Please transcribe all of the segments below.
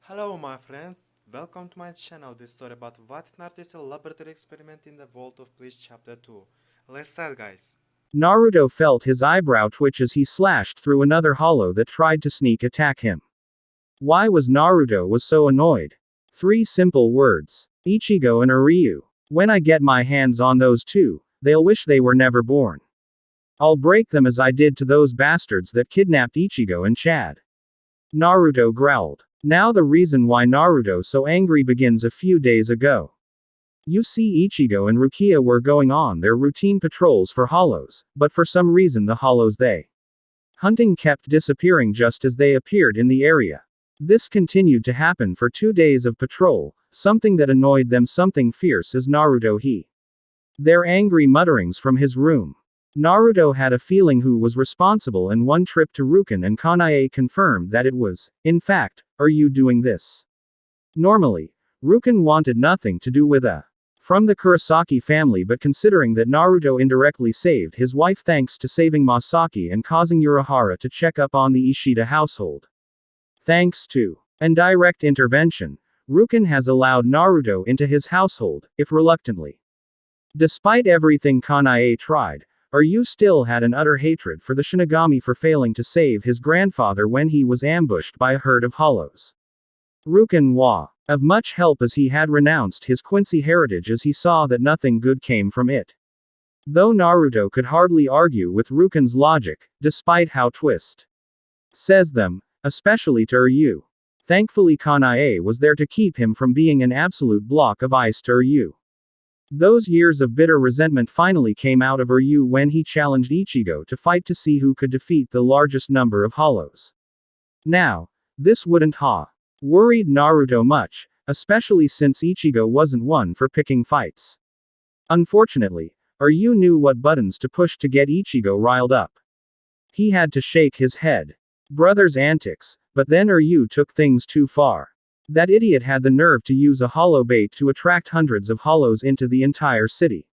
Hello my friends, welcome to my channel. This story about what Naruto is a laboratory experiment in the world of Bleach chapter 2. Let's start guys. Naruto felt his eyebrow twitch as he slashed through another hollow that tried to sneak attack him. Why was Naruto was so annoyed? Three simple words. Ichigo and Uryu. When I get my hands on those two, they'll wish they were never born. I'll break them as I did to those bastards that kidnapped Ichigo and Chad. Naruto growled. Now the reason why Naruto so angry begins a few days ago. You see, Ichigo and Rukia were going on their routine patrols for hollows, but for some reason the hollows they hunting kept disappearing just as they appeared in the area. This continued to happen for 2 days of patrol, something that annoyed them something fierce as Naruto he. Their angry mutterings from his room. Naruto had a feeling who was responsible, and one trip to Rukin and Kanae confirmed that it was, in fact, are you doing this? Normally, Rukin wanted nothing to do with a from the Kurosaki family, but considering that Naruto indirectly saved his wife thanks to saving Masaki and causing Urahara to check up on the Ishida household. Thanks to an direct intervention, Rukin has allowed Naruto into his household, if reluctantly. Despite everything Kanae tried, Ryu still had an utter hatred for the Shinigami for failing to save his grandfather when he was ambushed by a herd of hollows. Rukin was of much help as he had renounced his Quincy heritage as he saw that nothing good came from it. Though Naruto could hardly argue with Rukin's logic, despite how twist says them, especially to Ryu. Thankfully Kanae was there to keep him from being an absolute block of ice to Ryu. Those years of bitter resentment finally came out of Ryu when he challenged Ichigo to fight to see who could defeat the largest number of hollows. Now, this wouldn't ha worried Naruto much, especially since Ichigo wasn't one for picking fights. Unfortunately, Ryu knew what buttons to push to get Ichigo riled up. He had to shake his head. Brother's antics, but then Ryu took things too far. That idiot had the nerve to use a hollow bait to attract hundreds of hollows into the entire city.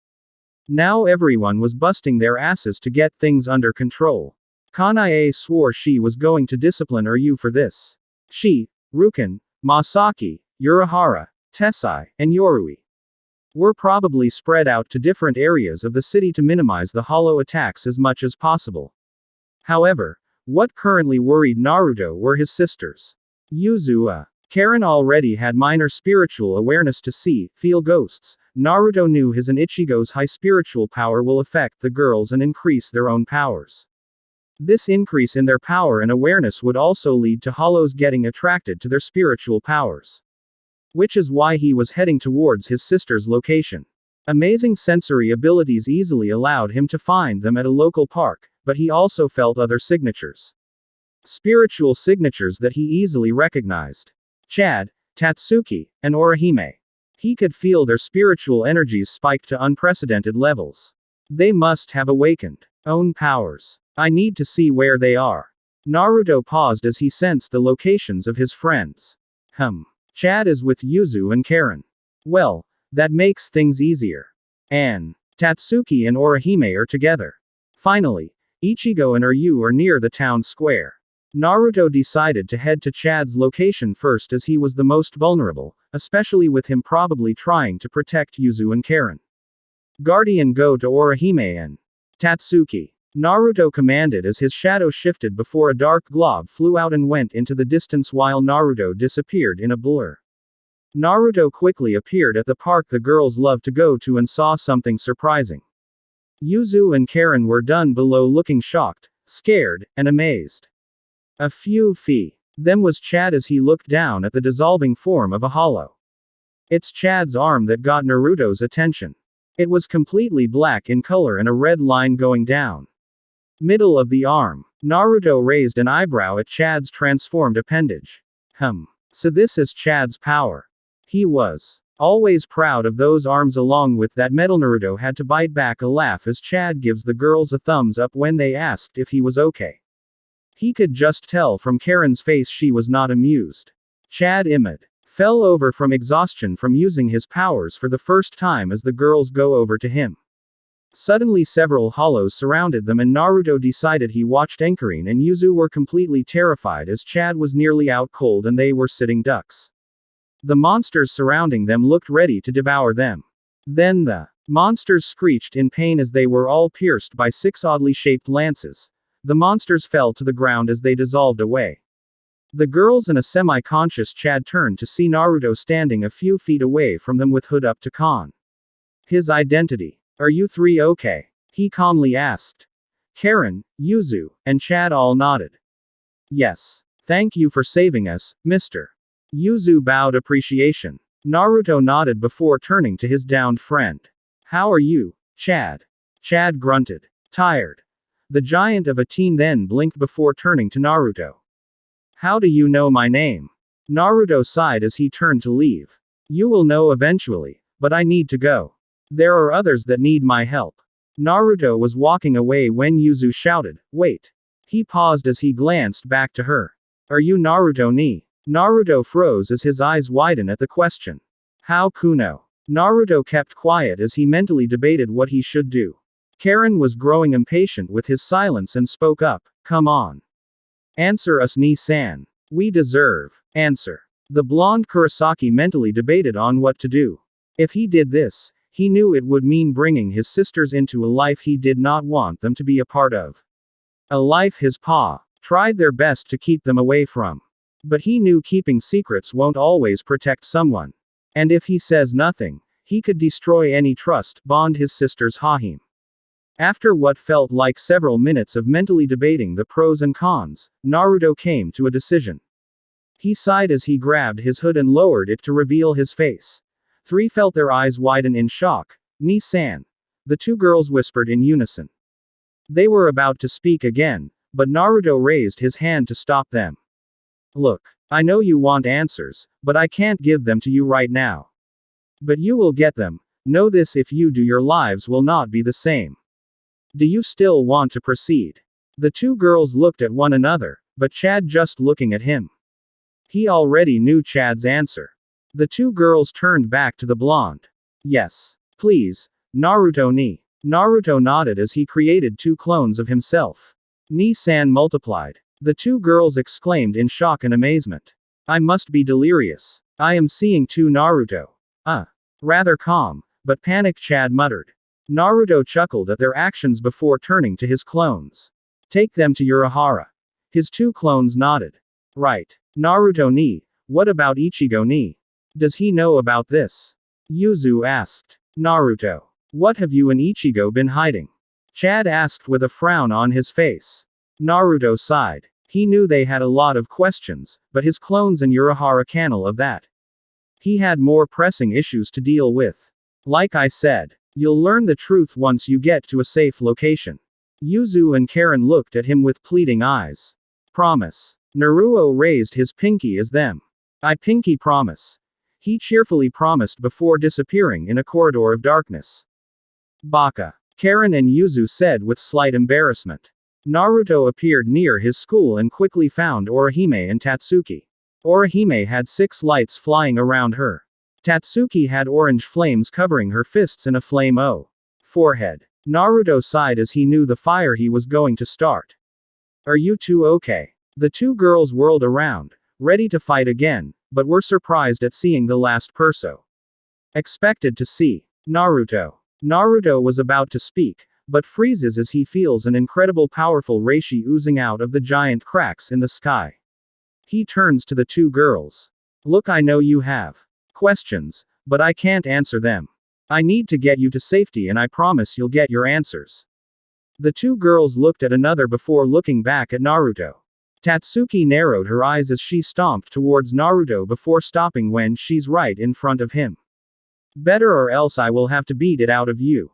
Now everyone was busting their asses to get things under control. Kanae swore she was going to discipline Ryu for this. She, Rukin, Masaki, Urahara, Tessai, and Yorui were probably spread out to different areas of the city to minimize the hollow attacks as much as possible. However, what currently worried Naruto were his sisters. Yuzua. Karen already had minor spiritual awareness to see, feel ghosts. Naruto knew his and Ichigo's high spiritual power will affect the girls and increase their own powers. This increase in their power and awareness would also lead to hollows getting attracted to their spiritual powers. Which is why he was heading towards his sister's location. Amazing sensory abilities easily allowed him to find them at a local park, but he also felt other signatures. Spiritual signatures that he easily recognized. Chad, Tatsuki, and Orihime. He could feel their spiritual energies spike to unprecedented levels. They must have awakened own powers. I need to see where they are. Naruto paused as he sensed the locations of his friends. Chad is with Yuzu and Karen. Well, that makes things easier. And Tatsuki and Orihime are together. Finally, Ichigo and Ryu are near the town square. Naruto decided to head to Chad's location first as he was the most vulnerable, especially with him probably trying to protect Yuzu and Karen. Guardian, go to Orihime and Tatsuki. Naruto commanded as his shadow shifted before a dark glob flew out and went into the distance while Naruto disappeared in a blur. Naruto quickly appeared at the park the girls loved to go to and saw something surprising. Yuzu and Karen were down below looking shocked, scared, and amazed. A few feet them was Chad as he looked down at the dissolving form of a hollow. It's Chad's arm that got Naruto's attention. It was completely black in color and a red line going down middle of the arm. Naruto raised an eyebrow at Chad's transformed appendage. So this is Chad's power. He was always proud of those arms. Along with that metal, Naruto had to bite back a laugh as Chad gives the girls a thumbs up when they asked if he was okay. He could just tell from Karen's face she was not amused. Chad Imid fell over from exhaustion from using his powers for the first time as the girls go over to him. Suddenly several hollows surrounded them and Naruto decided he watched Enkarin and Yuzu were completely terrified as Chad was nearly out cold and they were sitting ducks. The monsters surrounding them looked ready to devour them. Then the monsters screeched in pain as they were all pierced by 6 oddly shaped lances. The monsters fell to the ground as they dissolved away. The girls and a semi-conscious Chad turned to see Naruto standing a few feet away from them with hood up to con. His identity. Are you three okay? He calmly asked. Karen, Yuzu, and Chad all nodded. Yes. Thank you for saving us, Mr. Yuzu bowed appreciation. Naruto nodded before turning to his downed friend. How are you, Chad? Chad grunted. Tired. The giant of a teen then blinked before turning to Naruto. How do you know my name? Naruto sighed as he turned to leave. You will know eventually, but I need to go. There are others that need my help. Naruto was walking away when Yuzu shouted, wait. He paused as he glanced back to her. Are you Naruto ni? Naruto froze as his eyes widened at the question. How Kuno? Naruto kept quiet as he mentally debated what he should do. Karen was growing impatient with his silence and spoke up, come on. Answer us ni-san. We deserve. Answer. The blonde Kurosaki mentally debated on what to do. If he did this, he knew it would mean bringing his sisters into a life he did not want them to be a part of. A life his pa tried their best to keep them away from. But he knew keeping secrets won't always protect someone. And if he says nothing, he could destroy any trust bond his sisters Hahim. After what felt like several minutes of mentally debating the pros and cons, Naruto came to a decision. He sighed as he grabbed his hood and lowered it to reveal his face. 3 felt their eyes widen in shock. Ni-san. The 2 girls whispered in unison. They were about to speak again, but Naruto raised his hand to stop them. Look, I know you want answers, but I can't give them to you right now. But you will get them. Know this, if you do, your lives will not be the same. Do you still want to proceed? The 2 girls looked at one another, but Chad just looking at him. He already knew Chad's answer. The 2 girls turned back to the blonde. Yes. Please, Naruto ni. Naruto nodded as he created 2 clones of himself. Ni-san multiplied. The 2 girls exclaimed in shock and amazement. I must be delirious. I am seeing 2 Naruto. Rather calm, but panicked Chad muttered. Naruto chuckled at their actions before turning to his clones. Take them to Urahara. His 2 clones nodded. Right. Naruto ni, what about Ichigo ni? Does he know about this? Yuzu asked. Naruto. What have you and Ichigo been hiding? Chad asked with a frown on his face. Naruto sighed. He knew they had a lot of questions, but his clones and Urahara Canal of that. He had more pressing issues to deal with. Like I said, you'll learn the truth once you get to a safe location. Yuzu and Karen looked at him with pleading eyes. Promise. Naruto raised his pinky as them. I pinky promise. He cheerfully promised before disappearing in a corridor of darkness. Baka. Karen and Yuzu said with slight embarrassment. Naruto appeared near his school and quickly found Orihime and Tatsuki. Orihime had 6 lights flying around her. Tatsuki had orange flames covering her fists and a flame-o forehead. Naruto sighed as he knew the fire he was going to start. Are you 2 okay? The 2 girls whirled around, ready to fight again, but were surprised at seeing the last perso. Expected to see Naruto. Naruto was about to speak, but freezes as he feels an incredible powerful reishi oozing out of the giant cracks in the sky. He turns to the 2 girls. Look, I know you have questions, but I can't answer them. I need to get you to safety and I promise you'll get your answers. The 2 girls looked at another before looking back at Naruto. Tatsuki narrowed her eyes as she stomped towards Naruto before stopping when she's right in front of him. Better, or else I will have to beat it out of you.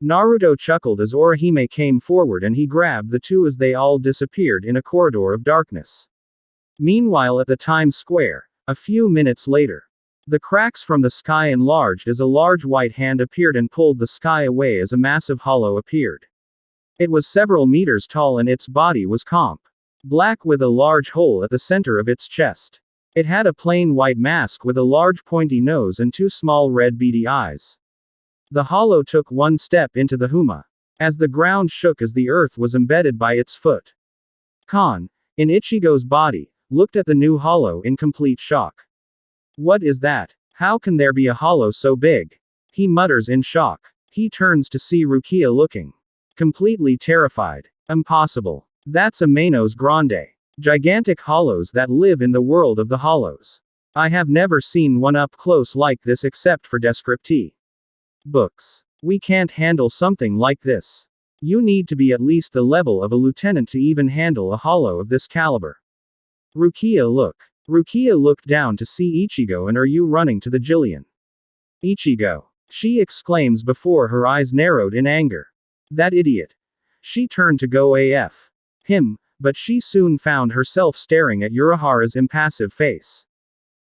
Naruto chuckled as Orihime came forward and he grabbed the 2 as they all disappeared in a corridor of darkness. Meanwhile, at the Times Square, a few minutes later, the cracks from the sky enlarged as a large white hand appeared and pulled the sky away as a massive hollow appeared. It was several meters tall and its body was black with a large hole at the center of its chest. It had a plain white mask with a large pointy nose and 2 small red beady eyes. The hollow took one step into the Huma. As the ground shook as the earth was embedded by its foot. Khan, in Ichigo's body, looked at the new hollow in complete shock. What is that? How can there be a hollow so big? He mutters in shock. He turns to see Rukia looking completely terrified. Impossible. That's a Manos Grande. Gigantic hollows that live in the world of the hollows. I have never seen one up close like this except for descriptee books. We can't handle something like this. You need to be at least the level of a lieutenant to even handle a hollow of this caliber. Rukia looked down to see Ichigo and Ryu running to the Jillian. Ichigo, she exclaims before her eyes narrowed in anger. That idiot. She turned to go AF him, but she soon found herself staring at Urahara's impassive face.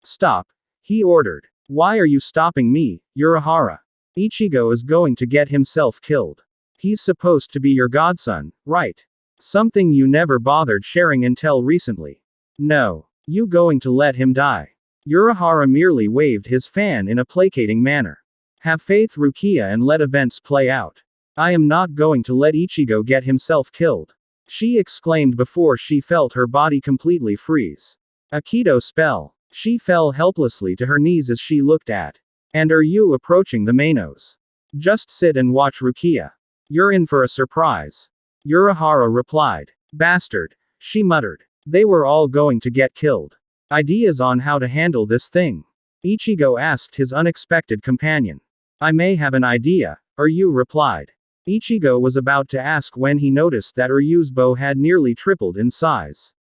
Stop, he ordered. Why are you stopping me, Urahara? Ichigo is going to get himself killed. He's supposed to be your godson, right? Something you never bothered sharing until recently. No. You going to let him die? Urahara merely waved his fan in a placating manner. Have faith, Rukia, and let events play out. I am not going to let Ichigo get himself killed. She exclaimed before she felt her body completely freeze. Aikido spell. She fell helplessly to her knees as she looked at. And are you approaching the Manos? Just sit and watch, Rukia. You're in for a surprise. Urahara replied. Bastard. She muttered. They were all going to get killed. Ideas on how to handle this thing? Ichigo asked his unexpected companion. I may have an idea, Ryu replied. Ichigo was about to ask when he noticed that Ryu's bow had nearly tripled in size.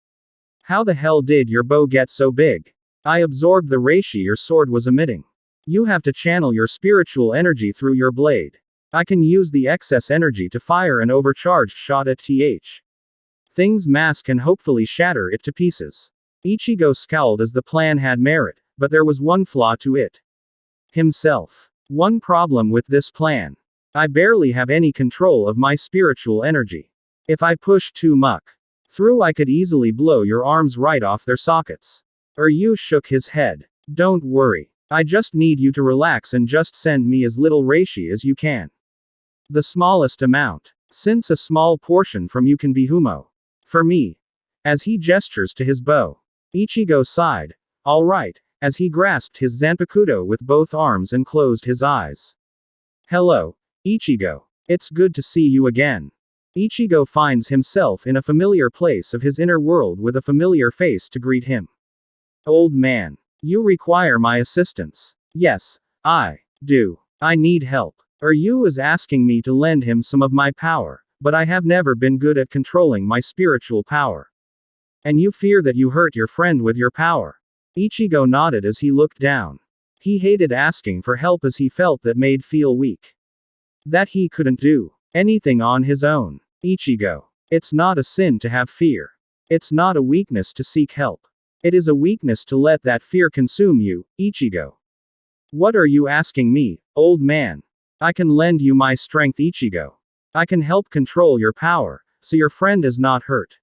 How the hell did your bow get so big? I absorbed the reishi your sword was emitting. You have to channel your spiritual energy through your blade. I can use the excess energy to fire an overcharged shot at Thing's mass can hopefully shatter it to pieces. Ichigo scowled as the plan had merit, but there was one flaw to it. Himself. One problem with this plan. I barely have any control of my spiritual energy. If I push too much through, I could easily blow your arms right off their sockets. Ryu shook his head. Don't worry. I just need you to relax and just send me as little reishi as you can. The smallest amount. Since a small portion from you can be humo. For me. As he gestures to his bow. Ichigo sighed. All right, as he grasped his zanpakuto with both arms and closed his eyes. Hello, Ichigo. It's good to see you again. Ichigo finds himself in a familiar place of his inner world with a familiar face to greet him. Old man. You require my assistance. Yes, I do. I need help. Ryu is asking me to lend him some of my power, but I have never been good at controlling my spiritual power. And you fear that you hurt your friend with your power. Ichigo nodded as he looked down. He hated asking for help as he felt that made feel weak. That he couldn't do anything on his own. Ichigo. It's not a sin to have fear. It's not a weakness to seek help. It is a weakness to let that fear consume you, Ichigo. What are you asking me, old man? I can lend you my strength, Ichigo. I can help control your power, so your friend is not hurt.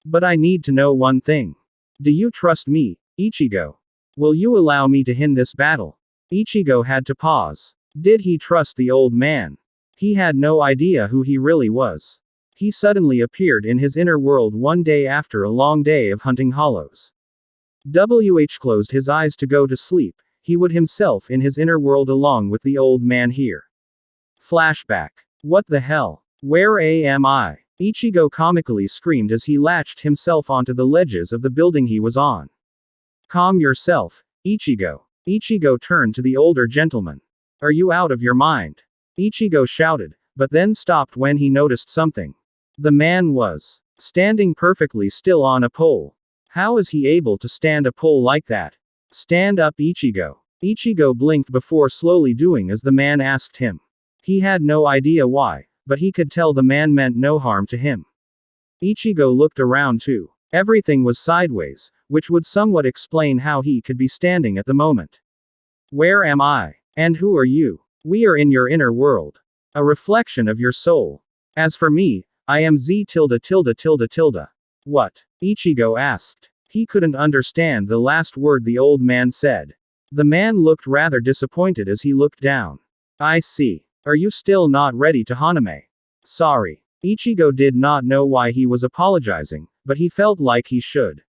But I need to know one thing. Do you trust me, Ichigo? Will you allow me to win this battle? Ichigo had to pause. Did he trust the old man? He had no idea who he really was. He suddenly appeared in his inner world one day after a long day of hunting hollows. WH closed his eyes to go to sleep. He would himself in his inner world along with the old man here. Flashback. What the hell? Where am I? Ichigo comically screamed as he latched himself onto the ledges of the building he was on. Calm yourself, Ichigo. Ichigo turned to the older gentleman. Are you out of your mind? Ichigo shouted, but then stopped when he noticed something. The man was standing perfectly still on a pole. How is he able to stand a pole like that? Stand up, Ichigo. Ichigo blinked before slowly doing as the man asked him. He had no idea why, but he could tell the man meant no harm to him. Ichigo looked around too. Everything was sideways, which would somewhat explain how he could be standing at the moment. Where am I? And who are you? We are in your inner world. A reflection of your soul. As for me, I am Z tilde tilde tilde tilde. What? Ichigo asked. He couldn't understand the last word the old man said. The man looked rather disappointed as he looked down. I see. Are you still not ready to Haname? Sorry. Ichigo did not know why he was apologizing, but he felt like he should.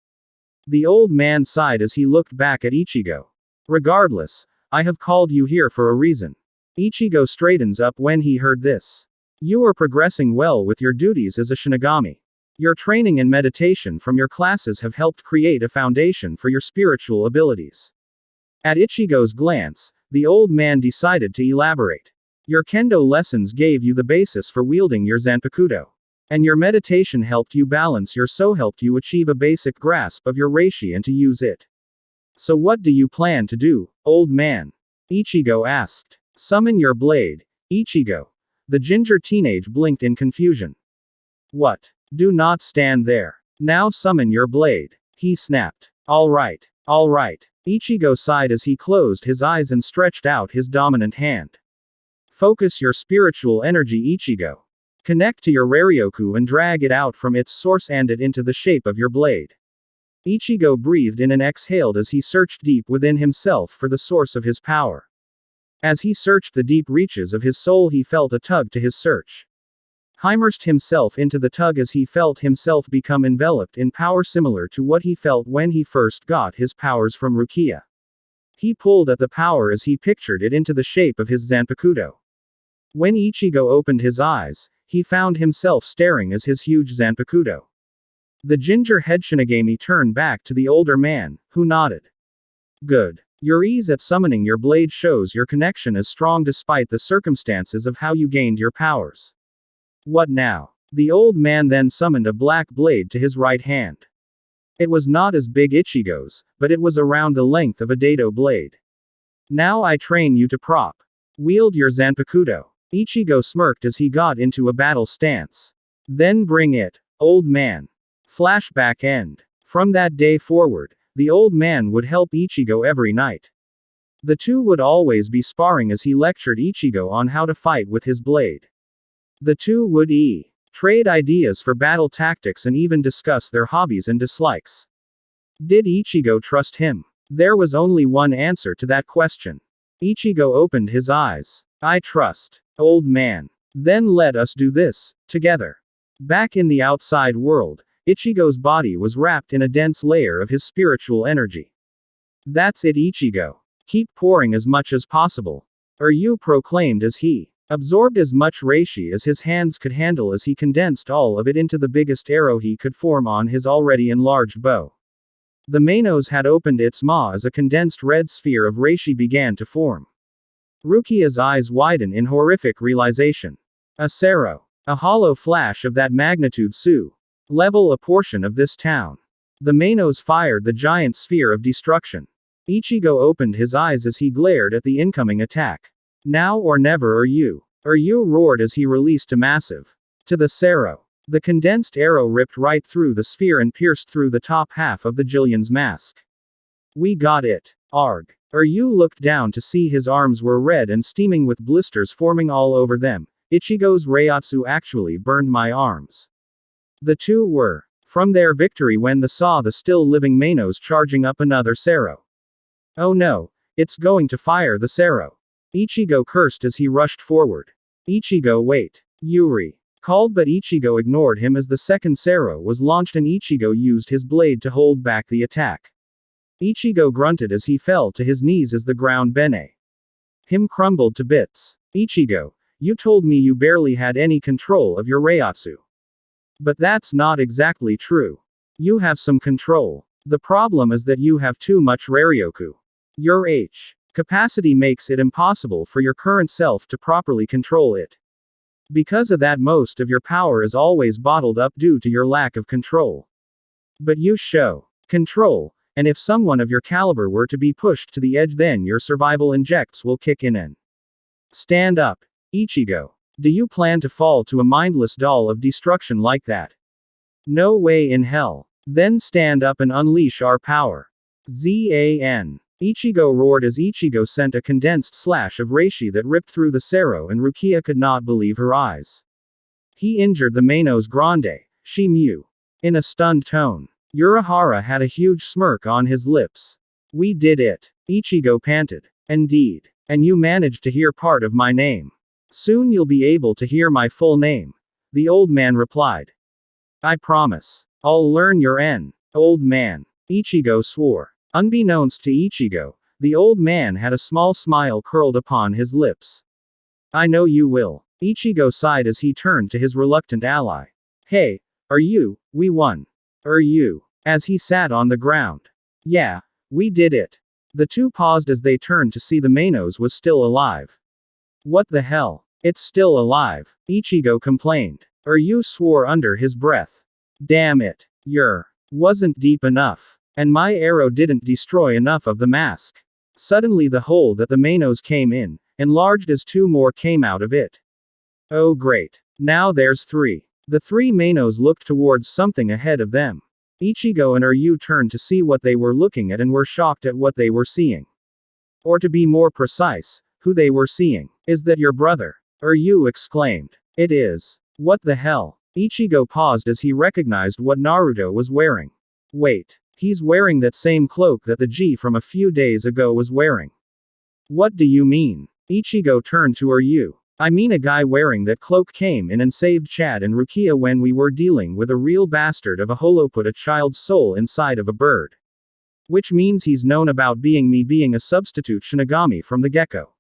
The old man sighed as he looked back at Ichigo. Regardless, I have called you here for a reason. Ichigo straightens up when he heard this. You are progressing well with your duties as a Shinigami. Your training and meditation from your classes have helped create a foundation for your spiritual abilities. At Ichigo's glance, the old man decided to elaborate. Your kendo lessons gave you the basis for wielding your zanpakuto. And your meditation helped you balance your so helped you achieve a basic grasp of your reishi and to use it. So what do you plan to do, old man? Ichigo asked. Summon your blade, Ichigo. The ginger teenage blinked in confusion. What? Do not stand there. Now summon your blade, he snapped. Alright. Ichigo sighed as he closed his eyes and stretched out his dominant hand. Focus your spiritual energy, Ichigo. Connect to your Raryoku and drag it out from its source and it into the shape of your blade. Ichigo breathed in and exhaled as he searched deep within himself for the source of his power. As he searched the deep reaches of his soul, he felt a tug to his search. He immersed himself into the tug as he felt himself become enveloped in power similar to what he felt when he first got his powers from Rukia. He pulled at the power as he pictured it into the shape of his Zanpakuto. When Ichigo opened his eyes, he found himself staring at his huge Zanpakuto. The ginger-head Shinigami turned back to the older man, who nodded. Good. Your ease at summoning your blade shows your connection is strong despite the circumstances of how you gained your powers. What now? The old man then summoned a black blade to his right hand. It was not as big Ichigo's, but it was around the length of a dado blade. Now I train you to prop. Wield your Zanpakuto. Ichigo smirked as he got into a battle stance. Then bring it, old man. Flashback end. From that day forward, the old man would help Ichigo every night. The two would always be sparring as he lectured Ichigo on how to fight with his blade. The two would trade ideas for battle tactics and even discuss their hobbies and dislikes. Did Ichigo trust him? There was only one answer to that question. Ichigo opened his eyes. I trust, old man. Then let us do this, together. Back in the outside world, Ichigo's body was wrapped in a dense layer of his spiritual energy. That's it, Ichigo. Keep pouring as much as possible. You proclaimed as he absorbed as much reishi as his hands could handle as he condensed all of it into the biggest arrow he could form on his already enlarged bow. The Manos had opened its maw as a condensed red sphere of reishi began to form. Rukia's eyes widened in horrific realization. A Sero. A hollow flash of that magnitude level a portion of this town. The Manos fired the giant sphere of destruction. Ichigo opened his eyes as he glared at the incoming attack. Now or never, you roared as he released a massive. To the Sero. The condensed arrow ripped right through the sphere and pierced through the top half of the Jillian's mask. We got it. Arg. You looked down to see his arms were red and steaming with blisters forming all over them. Ichigo's Reiatsu actually burned my arms. The two were from their victory when they saw the still living Manos charging up another Sero. Oh no, it's going to fire the Sero. Ichigo cursed as he rushed forward. Ichigo, wait. Yuri called, but Ichigo ignored him as the second Sero was launched and Ichigo used his blade to hold back the attack. Ichigo grunted as he fell to his knees as the ground bene him crumbled to bits. Ichigo, you told me you barely had any control of your Reiatsu. But that's not exactly true. You have some control. The problem is that you have too much Raryoku. Your capacity makes it impossible for your current self to properly control it. Because of that, most of your power is always bottled up due to your lack of control. But you show control, and if someone of your caliber were to be pushed to the edge, then your survival injects will kick in and stand up. Ichigo. Do you plan to fall to a mindless doll of destruction like that? No way in hell. Then stand up and unleash our power. Zan. Ichigo roared as Ichigo sent a condensed slash of reishi that ripped through the Sero and Rukia could not believe her eyes. He injured the Manos Grande, Shimu. In a stunned tone. Urahara had a huge smirk on his lips. We did it. Ichigo panted. Indeed. And you managed to hear part of my name. Soon you'll be able to hear my full name. The old man replied. I promise. I'll learn your old man. Ichigo swore. Unbeknownst to Ichigo, the old man had a small smile curled upon his lips. I know you will. Ichigo sighed as he turned to his reluctant ally. Hey, we won. You. As he sat on the ground. Yeah, we did it. The two paused as they turned to see the Manos was still alive. What the hell? It's still alive, Ichigo complained. You swore under his breath. Damn it. Wasn't deep enough. And my arrow didn't destroy enough of the mask. Suddenly the hole that the Manos came in, enlarged as two more came out of it. Oh great. Now there's three. The three Manos looked towards something ahead of them. Ichigo and Ryu turned to see what they were looking at and were shocked at what they were seeing. Or to be more precise, who they were seeing. Is that your brother? Ryu exclaimed. It is. What the hell? Ichigo paused as he recognized what Naruto was wearing. Wait. He's wearing that same cloak that the G from a few days ago was wearing. What do you mean? Ichigo turned to Ryu. I mean a guy wearing that cloak came in and saved Chad and Rukia when we were dealing with a real bastard of a holo put a child's soul inside of a bird. Which means he's known about me being a substitute Shinigami from the get-go.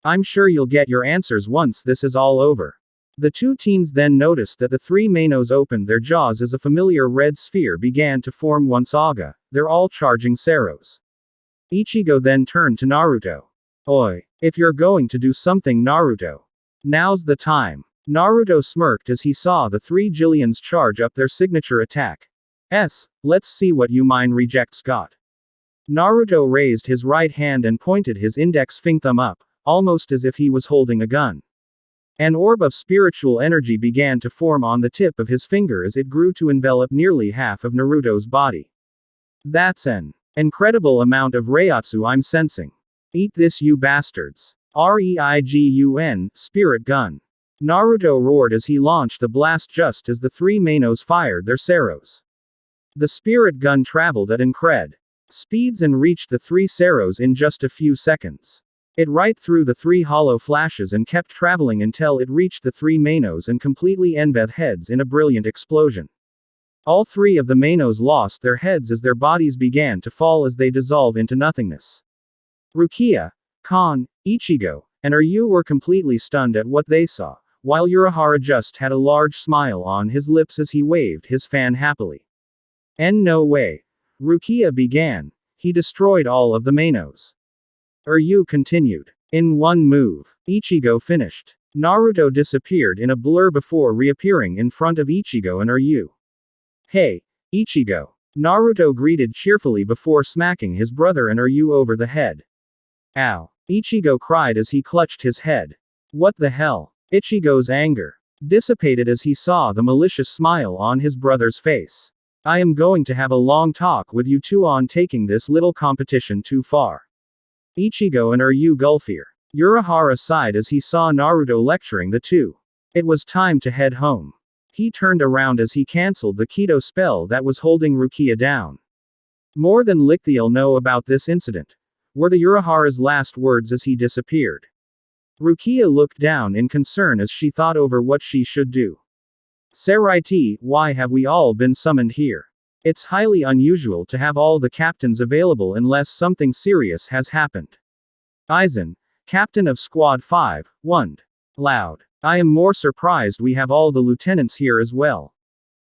I'm sure you'll get your answers once this is all over. The two teens then noticed that the three Manos opened their jaws as a familiar red sphere began to form once Aga, they're all charging Seros. Ichigo then turned to Naruto. Oi, if you're going to do something Naruto. Now's the time. Naruto smirked as he saw the three Jillians charge up their signature attack. Let's see what you mine rejects got. Naruto raised his right hand and pointed his index thumb up, almost as if he was holding a gun. An orb of spiritual energy began to form on the tip of his finger as it grew to envelop nearly half of Naruto's body. That's an incredible amount of Reiatsu I'm sensing. Eat this you bastards. Reigun, spirit gun. Naruto roared as he launched the blast just as the three Manos fired their Seros. The spirit gun traveled at incred speeds and reached the three Seros in just a few seconds. It right through the three hollow flashes and kept traveling until it reached the three Manos and completely enveloped heads in a brilliant explosion. All three of the Manos lost their heads as their bodies began to fall as they dissolve into nothingness. Rukia, Kon, Ichigo, and Ryu were completely stunned at what they saw, while Urahara just had a large smile on his lips as he waved his fan happily. No way. Rukia began. He destroyed all of the Manos. Ryu continued. In one move, Ichigo finished. Naruto disappeared in a blur before reappearing in front of Ichigo and Ryu. Hey, Ichigo. Naruto greeted cheerfully before smacking his brother and Ryu over the head. Ow. Ichigo cried as he clutched his head. What the hell? Ichigo's anger dissipated as he saw the malicious smile on his brother's face. I am going to have a long talk with you two on taking this little competition too far. Ichigo and Ryu Gulfir. Urahara sighed as he saw Naruto lecturing the two. It was time to head home. He turned around as he cancelled the Keto spell that was holding Rukia down. More than Lichthiel know about this incident, were the Urahara's last words as he disappeared. Rukia looked down in concern as she thought over what she should do. Saraiti, why have we all been summoned here? It's highly unusual to have all the captains available unless something serious has happened. Aizen, captain of Squad 5, wondered. Loud. I am more surprised we have all the lieutenants here as well.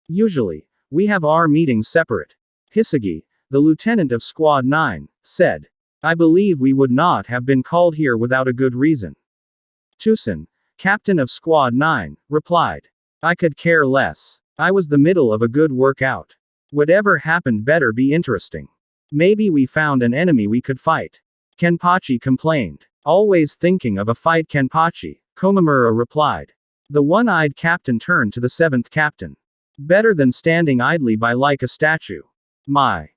Usually, we have our meetings separate. Hisagi, the lieutenant of Squad 9, said. I believe we would not have been called here without a good reason. Tucson, captain of Squad 9, replied. I could care less. I was the middle of a good workout. Whatever happened better be interesting. Maybe we found an enemy we could fight. Kenpachi complained. Always thinking of a fight Kenpachi, Komamura replied. The one-eyed captain turned to the seventh captain. Better than standing idly by like a statue. My,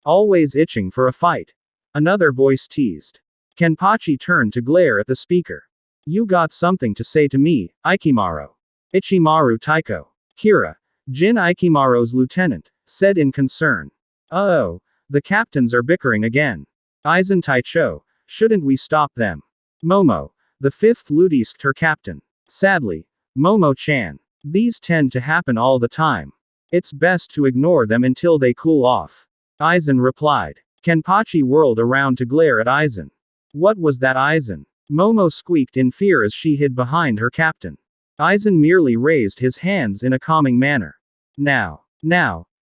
always itching for a fight. Another voice teased. Kenpachi turned to glare at the speaker. You got something to say to me, Ikimaru. Ichimaru Taiko. Kira, Jin Ikimaru's lieutenant, said in concern. Oh, the captains are bickering again. Aizen Taicho, Shouldn't we stop them? Momo. The fifth asked her captain. Sadly, Momo-chan. These tend to happen all the time. It's best to ignore them until they cool off. Aizen replied. Kenpachi whirled around to glare at Aizen. What was that, Aizen? Momo squeaked in fear as she hid behind her captain. Aizen merely raised his hands in a calming manner. Now,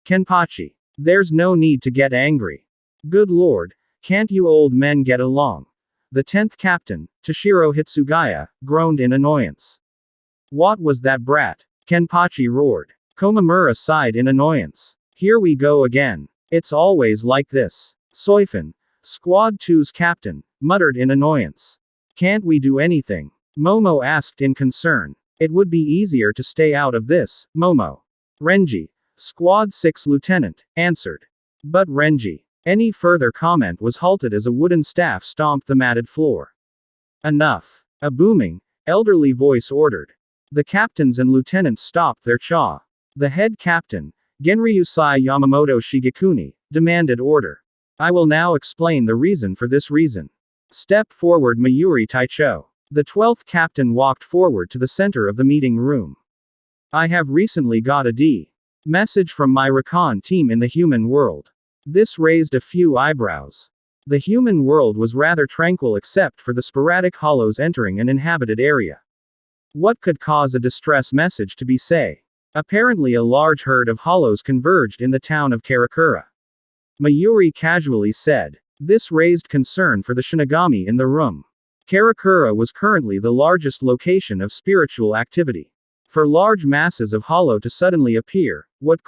Kenpachi. There's no need to get angry. Good lord, can't you old men get along? The 10th captain, Toshiro Hitsugaya, groaned in annoyance. What was that brat? Kenpachi roared. Komamura sighed in annoyance. Here we go again. It's always like this. Soifun, Squad 2's captain, muttered in annoyance. Can't we do anything? Momo asked in concern. It would be easier to stay out of this, Momo. Renji, Squad 6 lieutenant, answered. But Renji. Any further comment was halted as a wooden staff stomped the matted floor. Enough. A booming, elderly voice ordered. The captains and lieutenants stopped their chaw. The head captain, Genryusai Yamamoto Shigekuni, demanded order. I will now explain the reason for this reason. Step forward, Mayuri Taicho. The 12th captain walked forward to the center of the meeting room. I have recently got a D. Message from my recon team in the human world. This raised a few eyebrows. The human world was rather tranquil except for the sporadic hollows entering an inhabited area. What could cause a distress message to be say? Apparently a large herd of hollows converged in the town of Karakura. Mayuri casually said. This raised concern for the Shinigami in the room. Karakura was currently the largest location of spiritual activity. For large masses of hollow to suddenly appear, what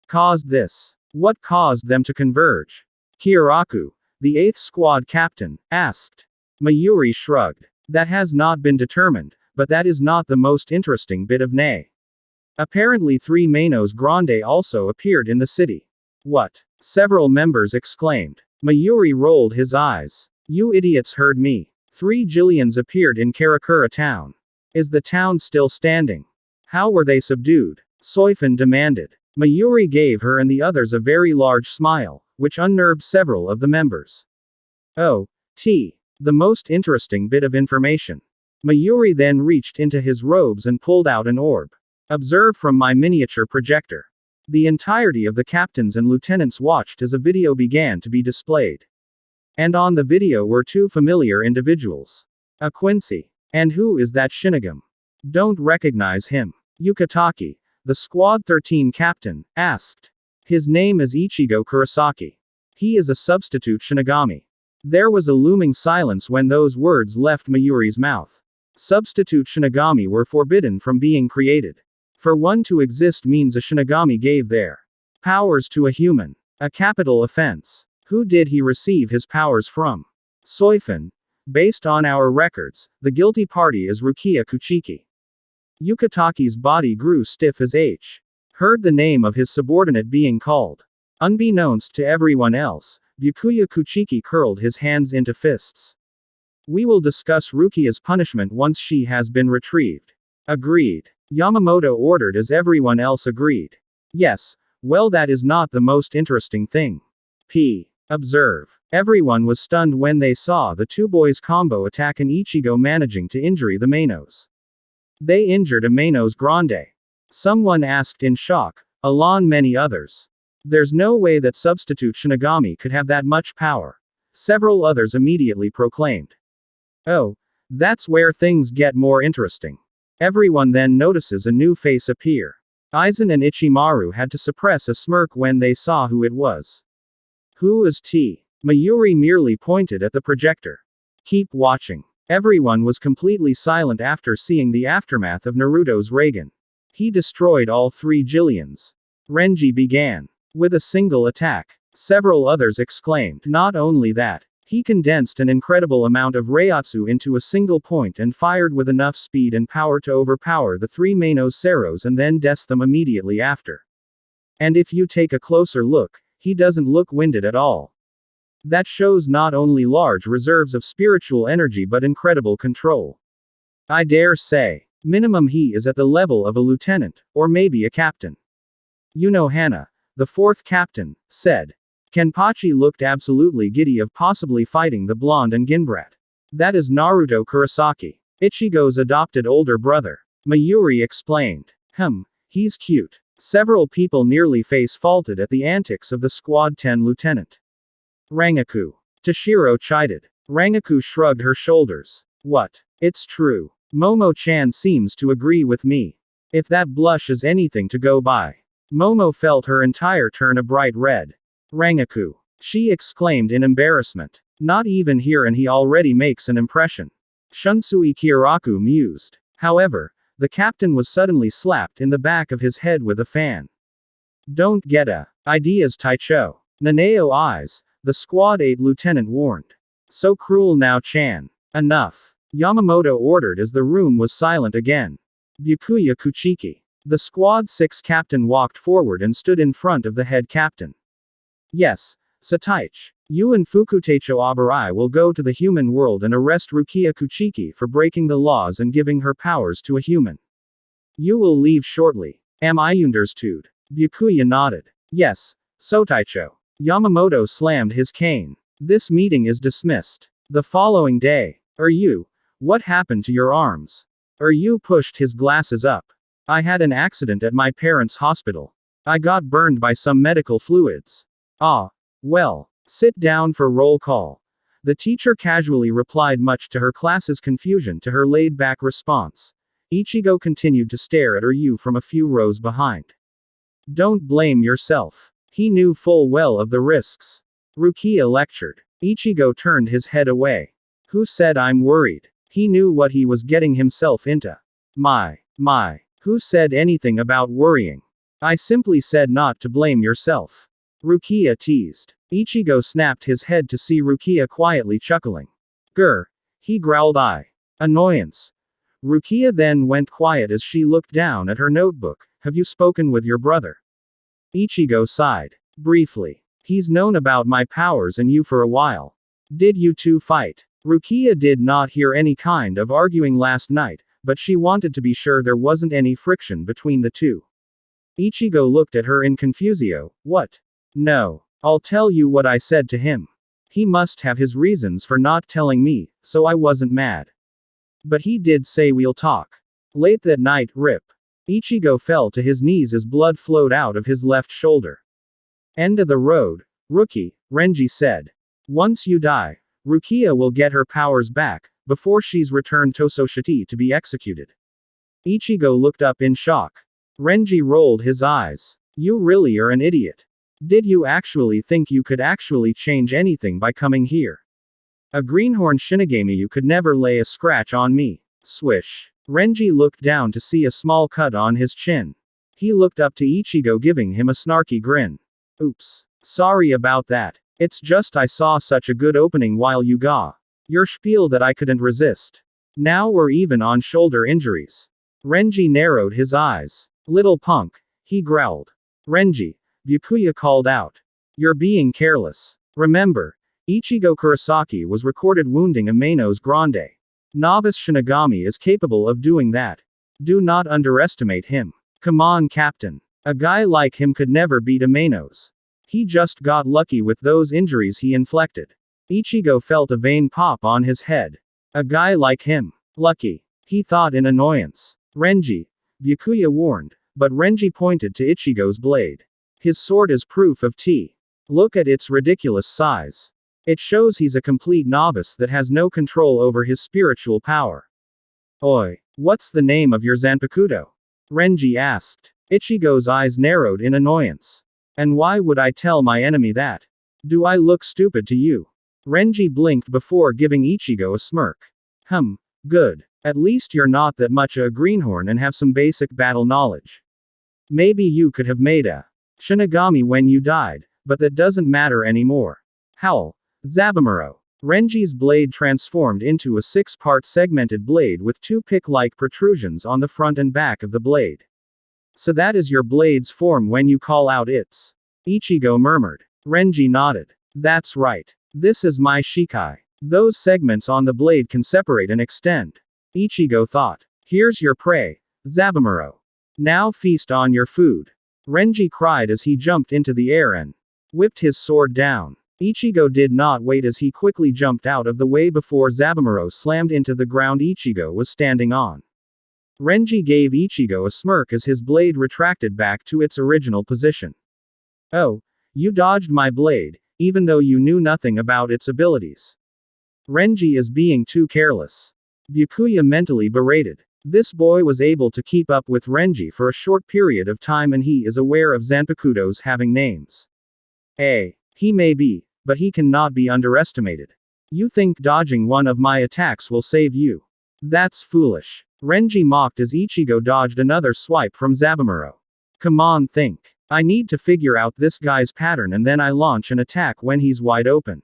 caused this? What caused them to converge? Kyoraku, the 8th squad captain, asked. Mayuri shrugged. That has not been determined, but that is not the most interesting bit of Nay. Apparently 3 Manos Grande also appeared in the city. What? Several members exclaimed. Mayuri rolled his eyes. You idiots heard me. 3 Jillians appeared in Karakura town. Is the town still standing? How were they subdued? Soifun demanded. Mayuri gave her and the others a very large smile, which unnerved several of the members. Oh, the most interesting bit of information. Mayuri then reached into his robes and pulled out an orb. Observe from my miniature projector. The entirety of the captains and lieutenants watched as a video began to be displayed. And on the video were 2 familiar individuals. A Quincy. And who is that Shinigami? Don't recognize him. Yukataki, the Squad 13 captain, asked. His name is Ichigo Kurosaki. He is a substitute Shinigami. There was a looming silence when those words left Mayuri's mouth. Substitute Shinigami were forbidden from being created. For one to exist means a Shinigami gave their powers to a human. A capital offense. Who did he receive his powers from? Soifun. Based on our records, the guilty party is Rukia Kuchiki. Yukataki's body grew stiff as H. Heard the name of his subordinate being called. Unbeknownst to everyone else, Byakuya Kuchiki curled his hands into fists. We will discuss Rukia's punishment once she has been retrieved. Agreed. Yamamoto ordered as everyone else agreed. Yes, well, that is not the most interesting thing. Observe. Everyone was stunned when they saw the 2 boys combo attack and Ichigo managing to injure the Manos. They injured a Manos Grande. Someone asked in shock, along many others. There's no way that substitute Shinigami could have that much power. Several others immediately proclaimed. Oh, that's where things get more interesting. Everyone then notices a new face appear. Aizen and Ichimaru had to suppress a smirk when they saw who it was. Who is T? Mayuri merely pointed at the projector. Keep watching. Everyone was completely silent after seeing the aftermath of Naruto's Ragen. He destroyed all 3 Jillians. Renji began. With a single attack. Several others exclaimed. Not only that, he condensed an incredible amount of Reiatsu into a single point and fired with enough speed and power to overpower the 3 Manos Seros and then death them immediately after. And if you take a closer look, he doesn't look winded at all. That shows not only large reserves of spiritual energy but incredible control. I dare say, minimum he is at the level of a lieutenant, or maybe a captain. Hana, the 4th captain, said. Kenpachi looked absolutely giddy of possibly fighting the blonde and Ginbrat. That is Naruto Kurosaki, Ichigo's adopted older brother. Mayuri explained. He's cute. Several people nearly face-faulted at the antics of the Squad 10 lieutenant. Rangaku. Toshiro chided. Rangaku shrugged her shoulders. What? It's true. Momo-chan seems to agree with me. If that blush is anything to go by. Momo felt her entire turn a bright red. Rangaku. She exclaimed in embarrassment. Not even here and he already makes an impression. Shunsui Kiraku mused. However, the captain was suddenly slapped in the back of his head with a fan. Don't get ideas, Taicho. Naneo eyes, the Squad 8 lieutenant warned. So cruel now, Chan. Enough. Yamamoto ordered as the room was silent again. Byakuya Kuchiki. The Squad 6 captain walked forward and stood in front of the head captain. Yes, Sataichi. You and Fukuteicho Abarai will go to the human world and arrest Rukia Kuchiki for breaking the laws and giving her powers to a human. You will leave shortly. Am I understood? Byakuya nodded. Yes, Sotaicho. Yamamoto slammed his cane. This meeting is dismissed. The following day. What happened to your arms? Pushed his glasses up. I had an accident at my parents' hospital. I got burned by some medical fluids. Ah. Well. Sit down for roll call. The teacher casually replied, much to her class's confusion to her laid-back response. Ichigo continued to stare at Ryu from a few rows behind. Don't blame yourself. He knew full well of the risks. Rukia lectured. Ichigo turned his head away. Who said I'm worried? He knew what he was getting himself into. My. Who said anything about worrying? I simply said not to blame yourself. Rukia teased. Ichigo snapped his head to see Rukia quietly chuckling. Grr. He growled. Annoyance. Rukia then went quiet as she looked down at her notebook. Have you spoken with your brother? Ichigo sighed. Briefly. He's known about my powers and you for a while. Did you two fight? Rukia did not hear any kind of arguing last night, but she wanted to be sure there wasn't any friction between the two. Ichigo looked at her in confusio. What? No. I'll tell you what I said to him. He must have his reasons for not telling me, so I wasn't mad. But he did say we'll talk. Late that night, rip. Ichigo fell to his knees as blood flowed out of his left shoulder. End of the road, rookie, Renji said. Once you die, Rukia will get her powers back, before she's returned Tososhiti to be executed. Ichigo looked up in shock. Renji rolled his eyes. You really are an idiot. Did you actually think you could actually change anything by coming here? A greenhorn Shinigami, you could never lay a scratch on me. Swish. Renji looked down to see a small cut on his chin. He looked up to Ichigo, giving him a snarky grin. Oops. Sorry about that. It's just I saw such a good opening while you got your spiel that I couldn't resist. Now we're even on shoulder injuries. Renji narrowed his eyes. Little punk. He growled. Renji. Byakuya called out. You're being careless. Remember, Ichigo Kurosaki was recorded wounding Ameno's Grande. Novice Shinigami is capable of doing that. Do not underestimate him. Come on, Captain. A guy like him could never beat Ameno's. He just got lucky with those injuries he inflicted. Ichigo felt a vein pop on his head. A guy like him. Lucky. He thought in annoyance. Renji. Byakuya warned, but Renji pointed to Ichigo's blade. His sword is proof of T. Look at its ridiculous size. It shows he's a complete novice that has no control over his spiritual power. Oi, what's the name of your Zanpakuto? Renji asked. Ichigo's eyes narrowed in annoyance. And why would I tell my enemy that? Do I look stupid to you? Renji blinked before giving Ichigo a smirk. Good. At least you're not that much a greenhorn and have some basic battle knowledge. Maybe you could have made a Shinigami when you died, but that doesn't matter anymore. Howl. Zabamuro. Renji's blade transformed into a 6-part segmented blade with 2 pick-like protrusions on the front and back of the blade. So that is your blade's form when you call out its. Ichigo murmured. Renji nodded. That's right. This is my Shikai. Those segments on the blade can separate and extend. Ichigo thought. Here's your prey, Zabamuro. Now feast on your food. Renji cried as he jumped into the air and whipped his sword down. Ichigo did not wait as he quickly jumped out of the way before Zabumaro slammed into the ground Ichigo was standing on. Renji gave Ichigo a smirk as his blade retracted back to its original position. Oh, you dodged my blade, even though you knew nothing about its abilities. Renji is being too careless. Byakuya mentally berated. This boy was able to keep up with Renji for a short period of time and he is aware of Zanpakutos having names. He may be, but he cannot be underestimated. You think dodging one of my attacks will save you? That's foolish. Renji mocked as Ichigo dodged another swipe from Zabumaro. Come on, think. I need to figure out this guy's pattern and then I launch an attack when he's wide open.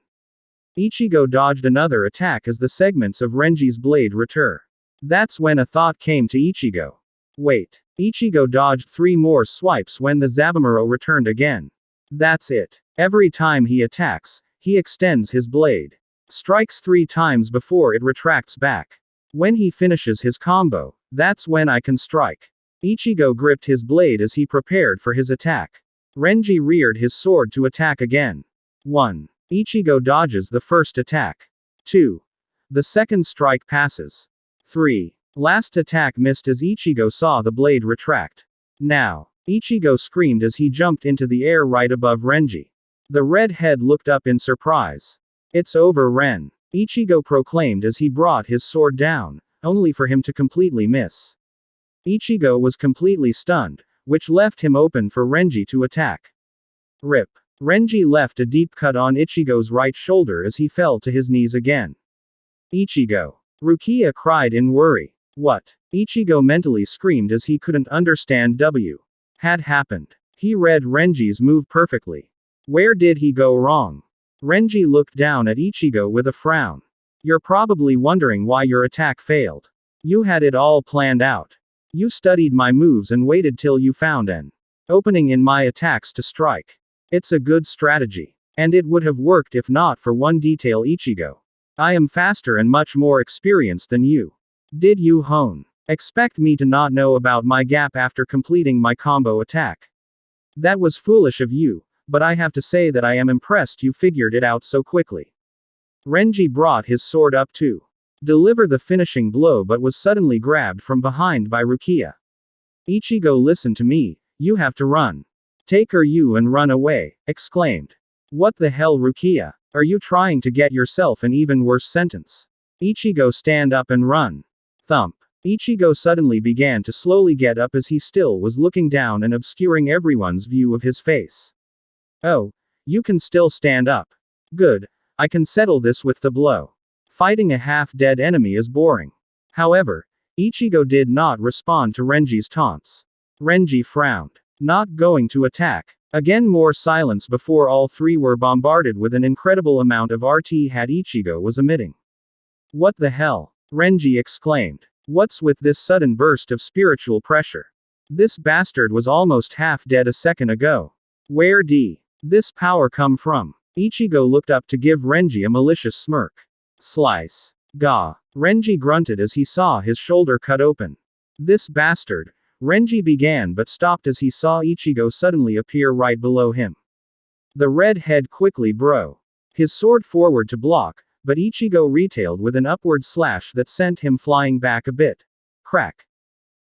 Ichigo dodged another attack as the segments of Renji's blade return. That's when a thought came to Ichigo. Wait. Ichigo dodged 3 more swipes when the Zabumaro returned again. That's it. Every time he attacks, he extends his blade. Strikes 3 times before it retracts back. When he finishes his combo, that's when I can strike. Ichigo gripped his blade as he prepared for his attack. Renji reared his sword to attack again. 1. Ichigo dodges the first attack. 2. The second strike passes. 3. Last attack missed as Ichigo saw the blade retract. Now. Ichigo screamed as he jumped into the air right above Renji. The red head looked up in surprise. It's over, Ren. Ichigo proclaimed as he brought his sword down, only for him to completely miss. Ichigo was completely stunned, which left him open for Renji to attack. Rip. Renji left a deep cut on Ichigo's right shoulder as he fell to his knees again. Ichigo. Rukia cried in worry. What? Ichigo mentally screamed as he couldn't understand had happened. He read Renji's move perfectly. Where did he go wrong? Renji looked down at Ichigo with a frown. You're probably wondering why your attack failed. You had it all planned out. You studied my moves and waited till you found an opening in my attacks to strike. It's a good strategy. And it would have worked if not for one detail, Ichigo. I am faster and much more experienced than you. Did you expect me to not know about my gap after completing my combo attack? That was foolish of you, but I have to say that I am impressed you figured it out so quickly. Renji brought his sword up to deliver the finishing blow but was suddenly grabbed from behind by Rukia. Ichigo, listen to me, you have to run. Take her you and run away, exclaimed. What the hell, Rukia? Are you trying to get yourself an even worse sentence? Ichigo, stand up and run. Thump. Ichigo suddenly began to slowly get up as he still was looking down and obscuring everyone's view of his face. Oh, you can still stand up. Good. I can settle this with the blow. Fighting a half-dead enemy is boring. However, Ichigo did not respond to Renji's taunts. Renji frowned. Not going to attack. Again, more silence before all three were bombarded with an incredible amount of RT had Ichigo was emitting. What the hell? Renji exclaimed. What's with this sudden burst of spiritual pressure? This bastard was almost half dead a second ago. Where did this power come from? Ichigo looked up to give Renji a malicious smirk. Slice. Gah. Renji grunted as he saw his shoulder cut open. This bastard. Renji began but stopped as he saw Ichigo suddenly appear right below him. The red head quickly bro his sword forward to block, but Ichigo retailed with an upward slash that sent him flying back a bit. Crack.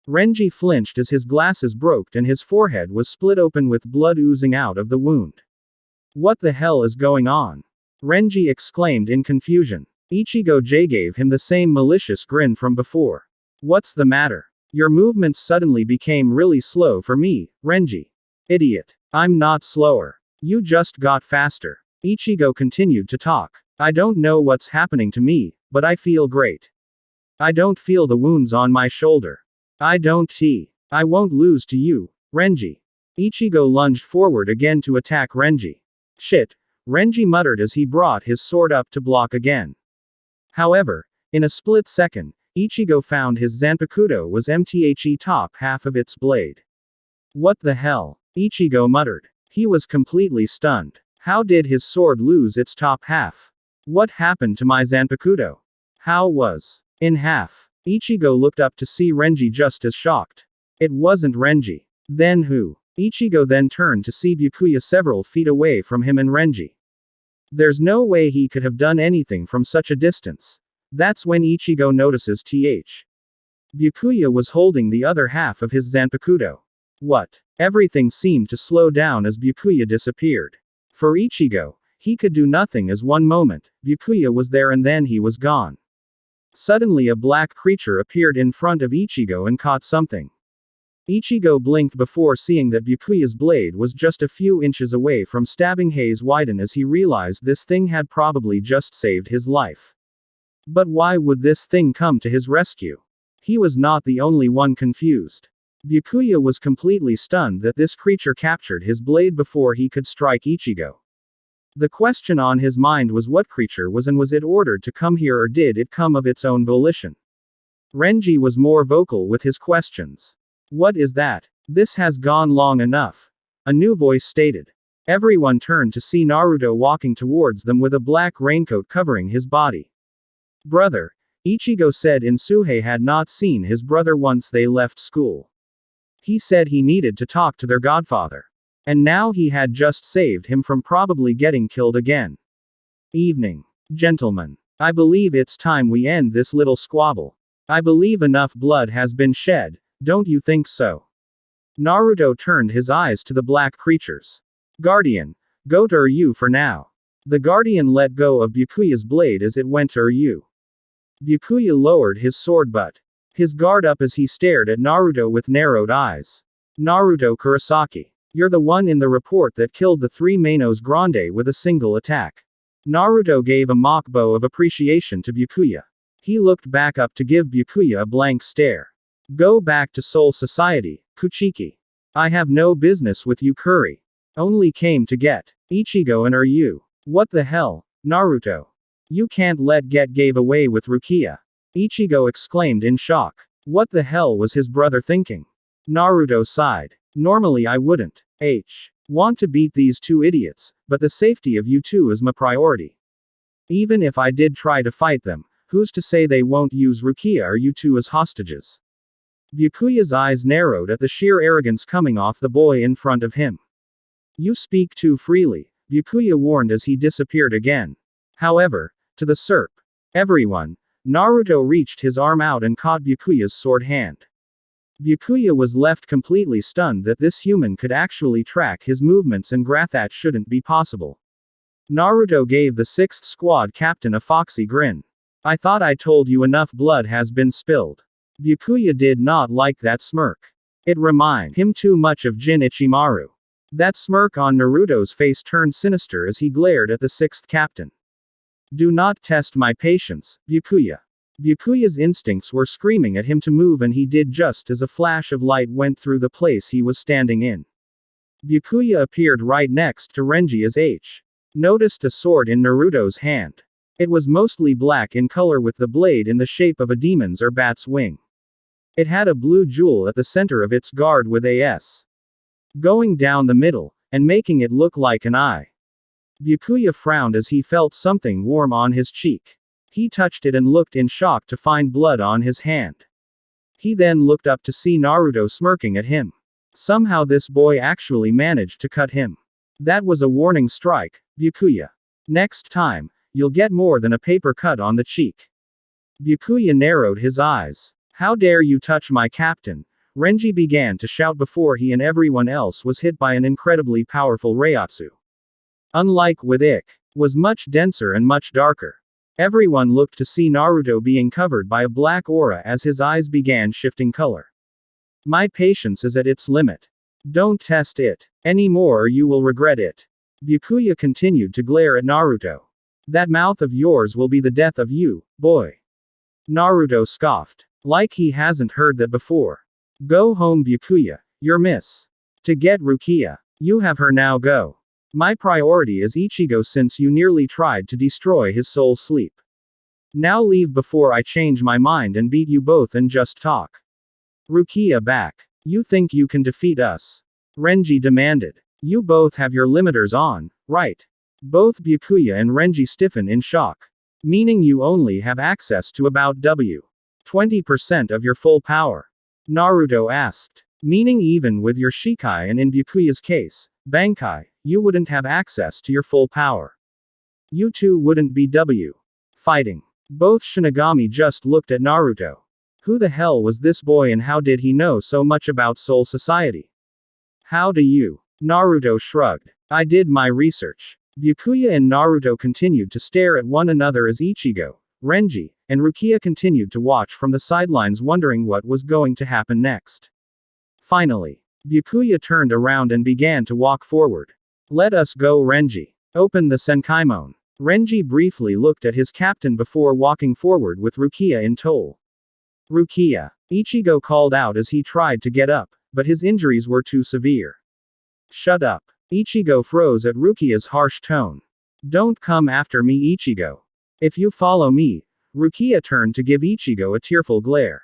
Renji flinched as his glasses broke and his forehead was split open with blood oozing out of the wound. What the hell is going on? Renji exclaimed in confusion. Ichigo gave him the same malicious grin from before. What's the matter? Your movements suddenly became really slow for me, Renji. Idiot. I'm not slower. You just got faster. Ichigo continued to talk. I don't know what's happening to me, but I feel great. I don't feel the wounds on my shoulder. I won't lose to you, Renji. Ichigo lunged forward again to attack Renji. Shit, Renji muttered as he brought his sword up to block again. However, in a split second, Ichigo found his Zanpakuto was MTHE top half of its blade. What the hell? Ichigo muttered. He was completely stunned. How did his sword lose its top half? What happened to my Zanpakuto? How was in half? Ichigo looked up to see Renji just as shocked. It wasn't Renji. Then who? Ichigo then turned to see Byakuya several feet away from him and Renji. There's no way he could have done anything from such a distance. That's when Ichigo notices Byakuya was holding the other half of his Zanpakuto. What? Everything seemed to slow down as Byakuya disappeared. For Ichigo, he could do nothing as one moment, Byakuya was there and then he was gone. Suddenly a black creature appeared in front of Ichigo and caught something. Ichigo blinked before seeing that Byakuya's blade was just a few inches away from stabbing Haze widen as he realized this thing had probably just saved his life. But why would this thing come to his rescue? He was not the only one confused. Byakuya was completely stunned that this creature captured his blade before he could strike Ichigo. The question on his mind was what creature was and was it ordered to come here or did it come of its own volition? Renji was more vocal with his questions. What is that? This has gone long enough. A new voice stated. Everyone turned to see Naruto walking towards them with a black raincoat covering his body. Brother, Ichigo said Insuhe had not seen his brother once they left school. He said he needed to talk to their godfather. And now he had just saved him from probably getting killed again. Evening. Gentlemen. I believe it's time we end this little squabble. I believe enough blood has been shed, don't you think so? Naruto turned his eyes to the black creatures. Guardian, go to Uryu for now. The Guardian let go of Byakuya's blade as it went to Uryu. Byakuya lowered his sword butt. His guard up as he stared at Naruto with narrowed eyes. Naruto Kurosaki. You're the one in the report that killed the 3 Manos Grande with a single attack. Naruto gave a mock bow of appreciation to Byakuya. He looked back up to give Byakuya a blank stare. Go back to Soul Society, Kuchiki. I have no business with you Kuri. Only came to get Ichigo and Uryu. What the hell, Naruto? You can't let get gave away with Rukia. Ichigo exclaimed in shock. What the hell was his brother thinking? Naruto sighed. Normally I wouldn't want to beat these 2 idiots, but the safety of you 2 is my priority. Even if I did try to fight them, who's to say they won't use Rukia or you 2 as hostages? Byakuya's eyes narrowed at the sheer arrogance coming off the boy in front of him. You speak too freely, Byakuya warned as he disappeared again. However, to the SERP. Everyone, Naruto reached his arm out and caught Byakuya's sword hand. Byakuya was left completely stunned that this human could actually track his movements and that shouldn't be possible. Naruto gave the 6th squad captain a foxy grin. I thought I told you enough blood has been spilled. Byakuya did not like that smirk. It reminded him too much of Jin Ichimaru. That smirk on Naruto's face turned sinister as he glared at the 6th captain. Do not test my patience, Byakuya. Byakuya's instincts were screaming at him to move and he did just as a flash of light went through the place he was standing in. Byakuya appeared right next to Renji as noticed a sword in Naruto's hand. It was mostly black in color with the blade in the shape of a demon's or bat's wing. It had a blue jewel at the center of its guard with as going down the middle, and making it look like an eye. Byakuya frowned as he felt something warm on his cheek. He touched it and looked in shock to find blood on his hand. He then looked up to see Naruto smirking at him. Somehow this boy actually managed to cut him. That was a warning strike, Byakuya. Next time, you'll get more than a paper cut on the cheek. Byakuya narrowed his eyes. How dare you touch my captain? Renji began to shout before he and everyone else was hit by an incredibly powerful Reiatsu. Unlike with was much denser and much darker. Everyone looked to see Naruto being covered by a black aura as his eyes began shifting color. My patience is at its limit. Don't test it anymore or you will regret it. Byakuya continued to glare at Naruto. That mouth of yours will be the death of you, boy. Naruto scoffed. Like he hasn't heard that before. Go home Byakuya, you're miss. To get Rukia. You have her now go. My priority is Ichigo since you nearly tried to destroy his soul sleep. Now leave before I change my mind and beat you both and just talk. Rukia back. You think you can defeat us? Renji demanded. You both have your limiters on, right? Both Byakuya and Renji stiffen in shock. Meaning you only have access to about 20% of your full power? Naruto asked. Meaning even with your Shikai and in Byakuya's case, Bankai, you wouldn't have access to your full power. You two wouldn't be fighting. Both Shinigami just looked at Naruto. Who the hell was this boy and how did he know so much about Soul Society? How do you? Naruto shrugged. I did my research. Byakuya and Naruto continued to stare at one another as Ichigo, Renji, and Rukia continued to watch from the sidelines wondering what was going to happen next. Finally, Byakuya turned around and began to walk forward. Let us go, Renji. Open the Senkaimon. Renji briefly looked at his captain before walking forward with Rukia in tow. Rukia. Ichigo called out as he tried to get up, but his injuries were too severe. Shut up. Ichigo froze at Rukia's harsh tone. Don't come after me, Ichigo. If you follow me. Rukia turned to give Ichigo a tearful glare.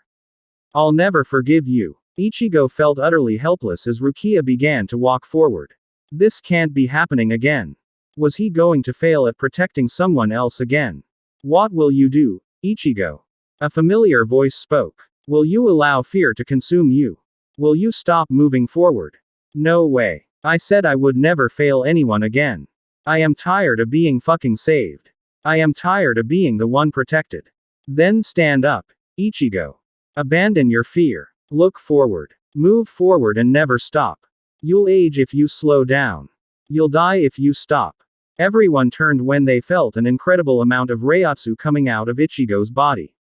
I'll never forgive you. Ichigo felt utterly helpless as Rukia began to walk forward. This can't be happening again. Was he going to fail at protecting someone else again? What will you do, Ichigo? A familiar voice spoke. Will you allow fear to consume you? Will you stop moving forward? No way. I said I would never fail anyone again. I am tired of being fucking saved. I am tired of being the one protected. Then stand up, Ichigo. Abandon your fear. Look forward. Move forward and never stop. You'll age if you slow down. You'll die if you stop. Everyone turned when they felt an incredible amount of Reiatsu coming out of Ichigo's body.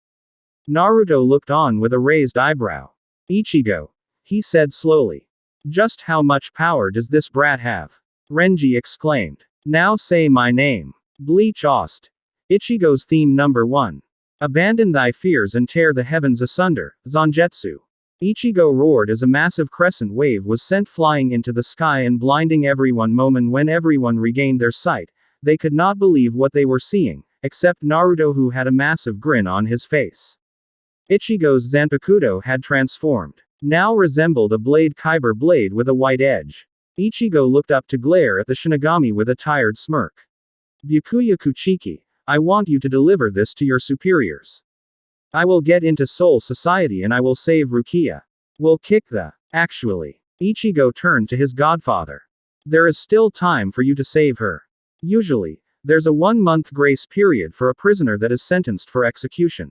Naruto looked on with a raised eyebrow. Ichigo. He said slowly. Just how much power does this brat have? Renji exclaimed. Now say my name. Bleach Ost. Ichigo's theme number 1. Abandon thy fears and tear the heavens asunder, Zangetsu. Ichigo roared as a massive crescent wave was sent flying into the sky and blinding everyone. When everyone regained their sight, they could not believe what they were seeing, except Naruto, who had a massive grin on his face. Ichigo's Zanpakuto had transformed. Now resembled a blade Kyber blade with a white edge. Ichigo looked up to glare at the Shinigami with a tired smirk. Byakuya Kuchiki, I want you to deliver this to your superiors. I will get into Soul Society and I will save Rukia. We'll kick the. Actually. Ichigo turned to his godfather. There is still time for you to save her. Usually, there's a 1-month grace period for a prisoner that is sentenced for execution.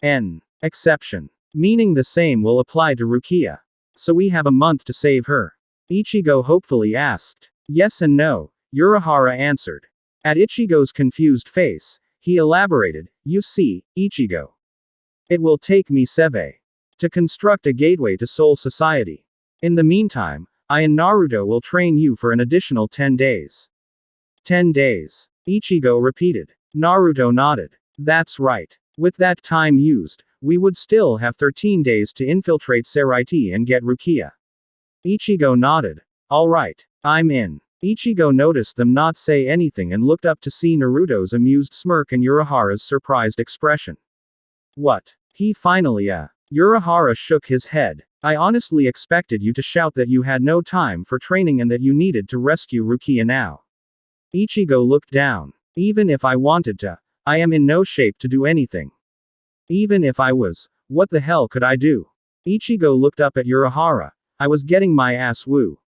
N. Exception. Meaning the same will apply to Rukia. So we have a month to save her. Ichigo hopefully asked. Yes and no, Urahara answered. At Ichigo's confused face, he elaborated, you see, Ichigo. It will take me Seve to construct a gateway to Soul Society. In the meantime, I and Naruto will train you for an additional 10 days. 10 days. Ichigo repeated. Naruto nodded. That's right. With that time used, we would still have 13 days to infiltrate Seraiti and get Rukia. Ichigo nodded. Alright. I'm in. Ichigo noticed them not say anything and looked up to see Naruto's amused smirk and Urahara's surprised expression. What? He finally Urahara shook his head. I honestly expected you to shout that you had no time for training and that you needed to rescue Rukia now. Ichigo looked down. Even if I wanted to, I am in no shape to do anything. Even if I was, what the hell could I do? Ichigo looked up at Urahara. I was getting my ass woo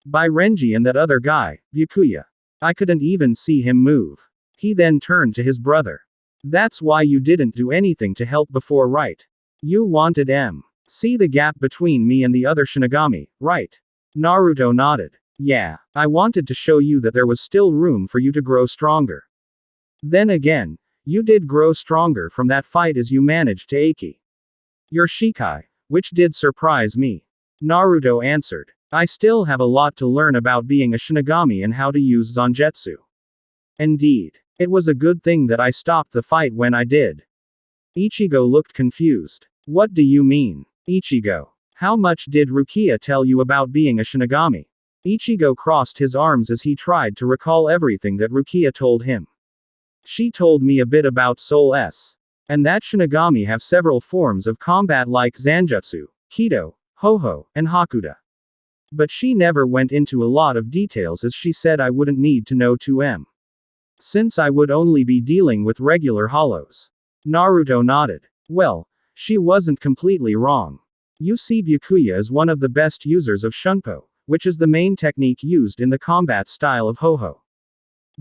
by Renji and that other guy, Byakuya. I couldn't even see him move. He then turned to his brother. That's why you didn't do anything to help before, right? You wanted see the gap between me and the other Shinigami, right? Naruto nodded. Yeah, I wanted to show you that there was still room for you to grow stronger. Then again, you did grow stronger from that fight as you managed to Aiki your Shikai, which did surprise me. Naruto answered. I still have a lot to learn about being a Shinigami and how to use Zangetsu. Indeed. It was a good thing that I stopped the fight when I did. Ichigo looked confused. What do you mean, Ichigo? How much did Rukia tell you about being a Shinigami? Ichigo crossed his arms as he tried to recall everything that Rukia told him. She told me a bit about Soul S. And that Shinigami have several forms of combat like Zanjutsu, Kido, Hoho, and Hakuda. But she never went into a lot of details as she said I wouldn't need to know 2M. Since I would only be dealing with regular hollows. Naruto nodded. Well, she wasn't completely wrong. You see Byakuya as one of the best users of Shunpo, which is the main technique used in the combat style of Ho-Ho.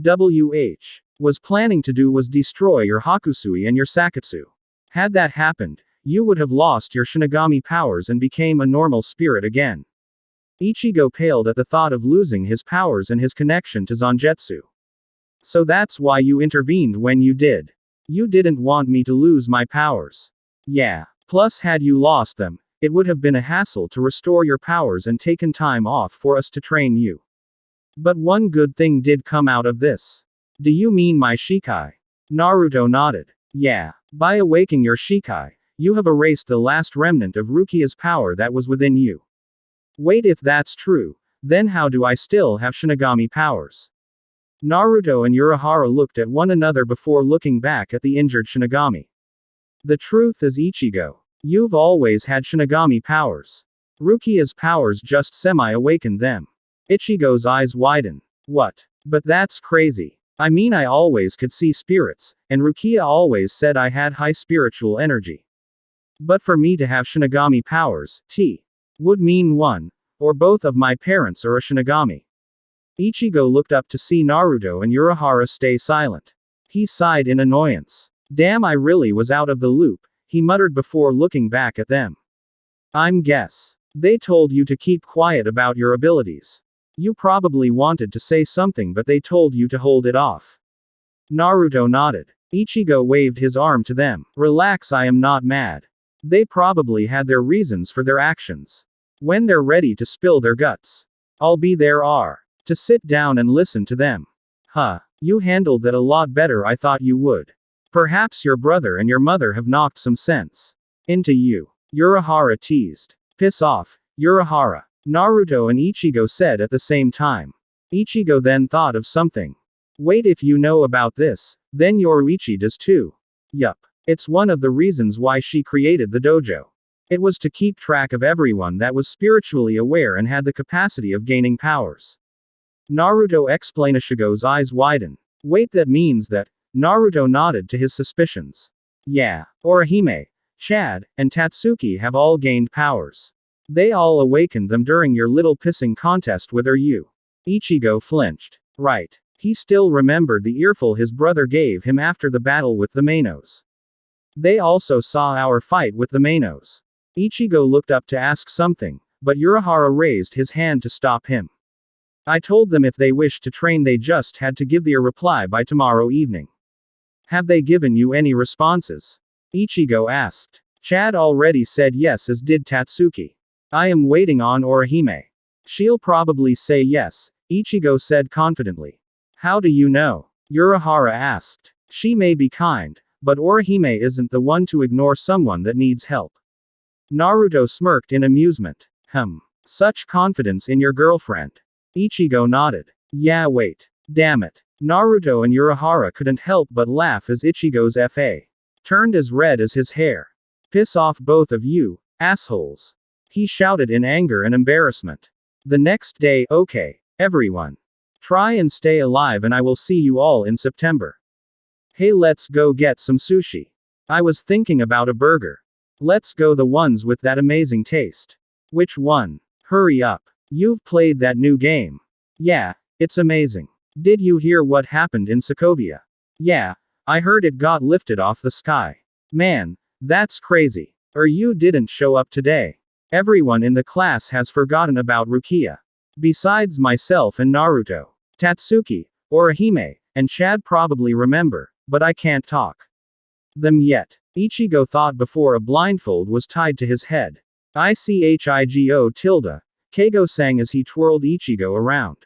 WH was planning to do was destroy your Hakusui and your Sakatsu. Had that happened, you would have lost your Shinigami powers and became a normal spirit again. Ichigo paled at the thought of losing his powers and his connection to Zangetsu. So that's why you intervened when you did. You didn't want me to lose my powers. Yeah. Plus, had you lost them, it would have been a hassle to restore your powers and taken time off for us to train you. But one good thing did come out of this. Do you mean my Shikai? Naruto nodded. Yeah. By awaking your Shikai, you have erased the last remnant of Rukia's power that was within you. Wait, if that's true, then how do I still have Shinigami powers? Naruto and Urahara looked at one another before looking back at the injured Shinigami. The truth is, Ichigo, you've always had Shinigami powers. Rukia's powers just semi-awakened them. Ichigo's eyes widen. What? But that's crazy. I mean, I always could see spirits, and Rukia always said I had high spiritual energy. But for me to have Shinigami powers, would mean one, or both of my parents are a Shinigami. Ichigo looked up to see Naruto and Urahara stay silent. He sighed in annoyance. Damn, I really was out of the loop, he muttered before looking back at them. I'm guess. They told you to keep quiet about your abilities. You probably wanted to say something, but they told you to hold it off. Naruto nodded. Ichigo waved his arm to them. Relax, I am not mad. They probably had their reasons for their actions. When they're ready to spill their guts, I'll be there to sit down and listen to them. Huh. You handled that a lot better I thought you would. Perhaps your brother and your mother have knocked some sense into you. Urahara teased. Piss off, Urahara. Naruto and Ichigo said at the same time. Ichigo then thought of something. Wait, if you know about this, then Yoruichi does too. Yup. It's one of the reasons why she created the dojo. It was to keep track of everyone that was spiritually aware and had the capacity of gaining powers. Naruto explained. Ichigo's eyes widen. Wait, that means that? Naruto nodded to his suspicions. Yeah. Orihime, Chad, and Tatsuki have all gained powers. They all awakened them during your little pissing contest with you. Ichigo flinched. Right. He still remembered the earful his brother gave him after the battle with the Manos. They also saw our fight with the Manos. Ichigo looked up to ask something, but Urahara raised his hand to stop him. I told them if they wished to train they just had to give their reply by tomorrow evening. Have they given you any responses? Ichigo asked. Chad already said yes, as did Tatsuki. I am waiting on Orihime. She'll probably say yes, Ichigo said confidently. How do you know? Urahara asked. She may be kind, but Orihime isn't the one to ignore someone that needs help. Naruto smirked in amusement. Such confidence in your girlfriend. Ichigo nodded. Yeah, wait. Damn it. Naruto and Urahara couldn't help but laugh as Ichigo's FA turned as red as his hair. Piss off, both of you, assholes. He shouted in anger and embarrassment. The next day, okay, everyone. Try and stay alive and I will see you all in September. Hey, let's go get some sushi. I was thinking about a burger. Let's go, the ones with that amazing taste. Which one? Hurry up. You've played that new game. Yeah, it's amazing. Did you hear what happened in Sokovia? Yeah, I heard it got lifted off the sky. Man, that's crazy. Or you didn't show up today. Everyone in the class has forgotten about Rukia. Besides myself and Naruto. Tatsuki, Orihime, and Chad probably remember, but I can't talk them yet. Ichigo thought before a blindfold was tied to his head. ICHIGO tilde. Keigo sang as he twirled Ichigo around.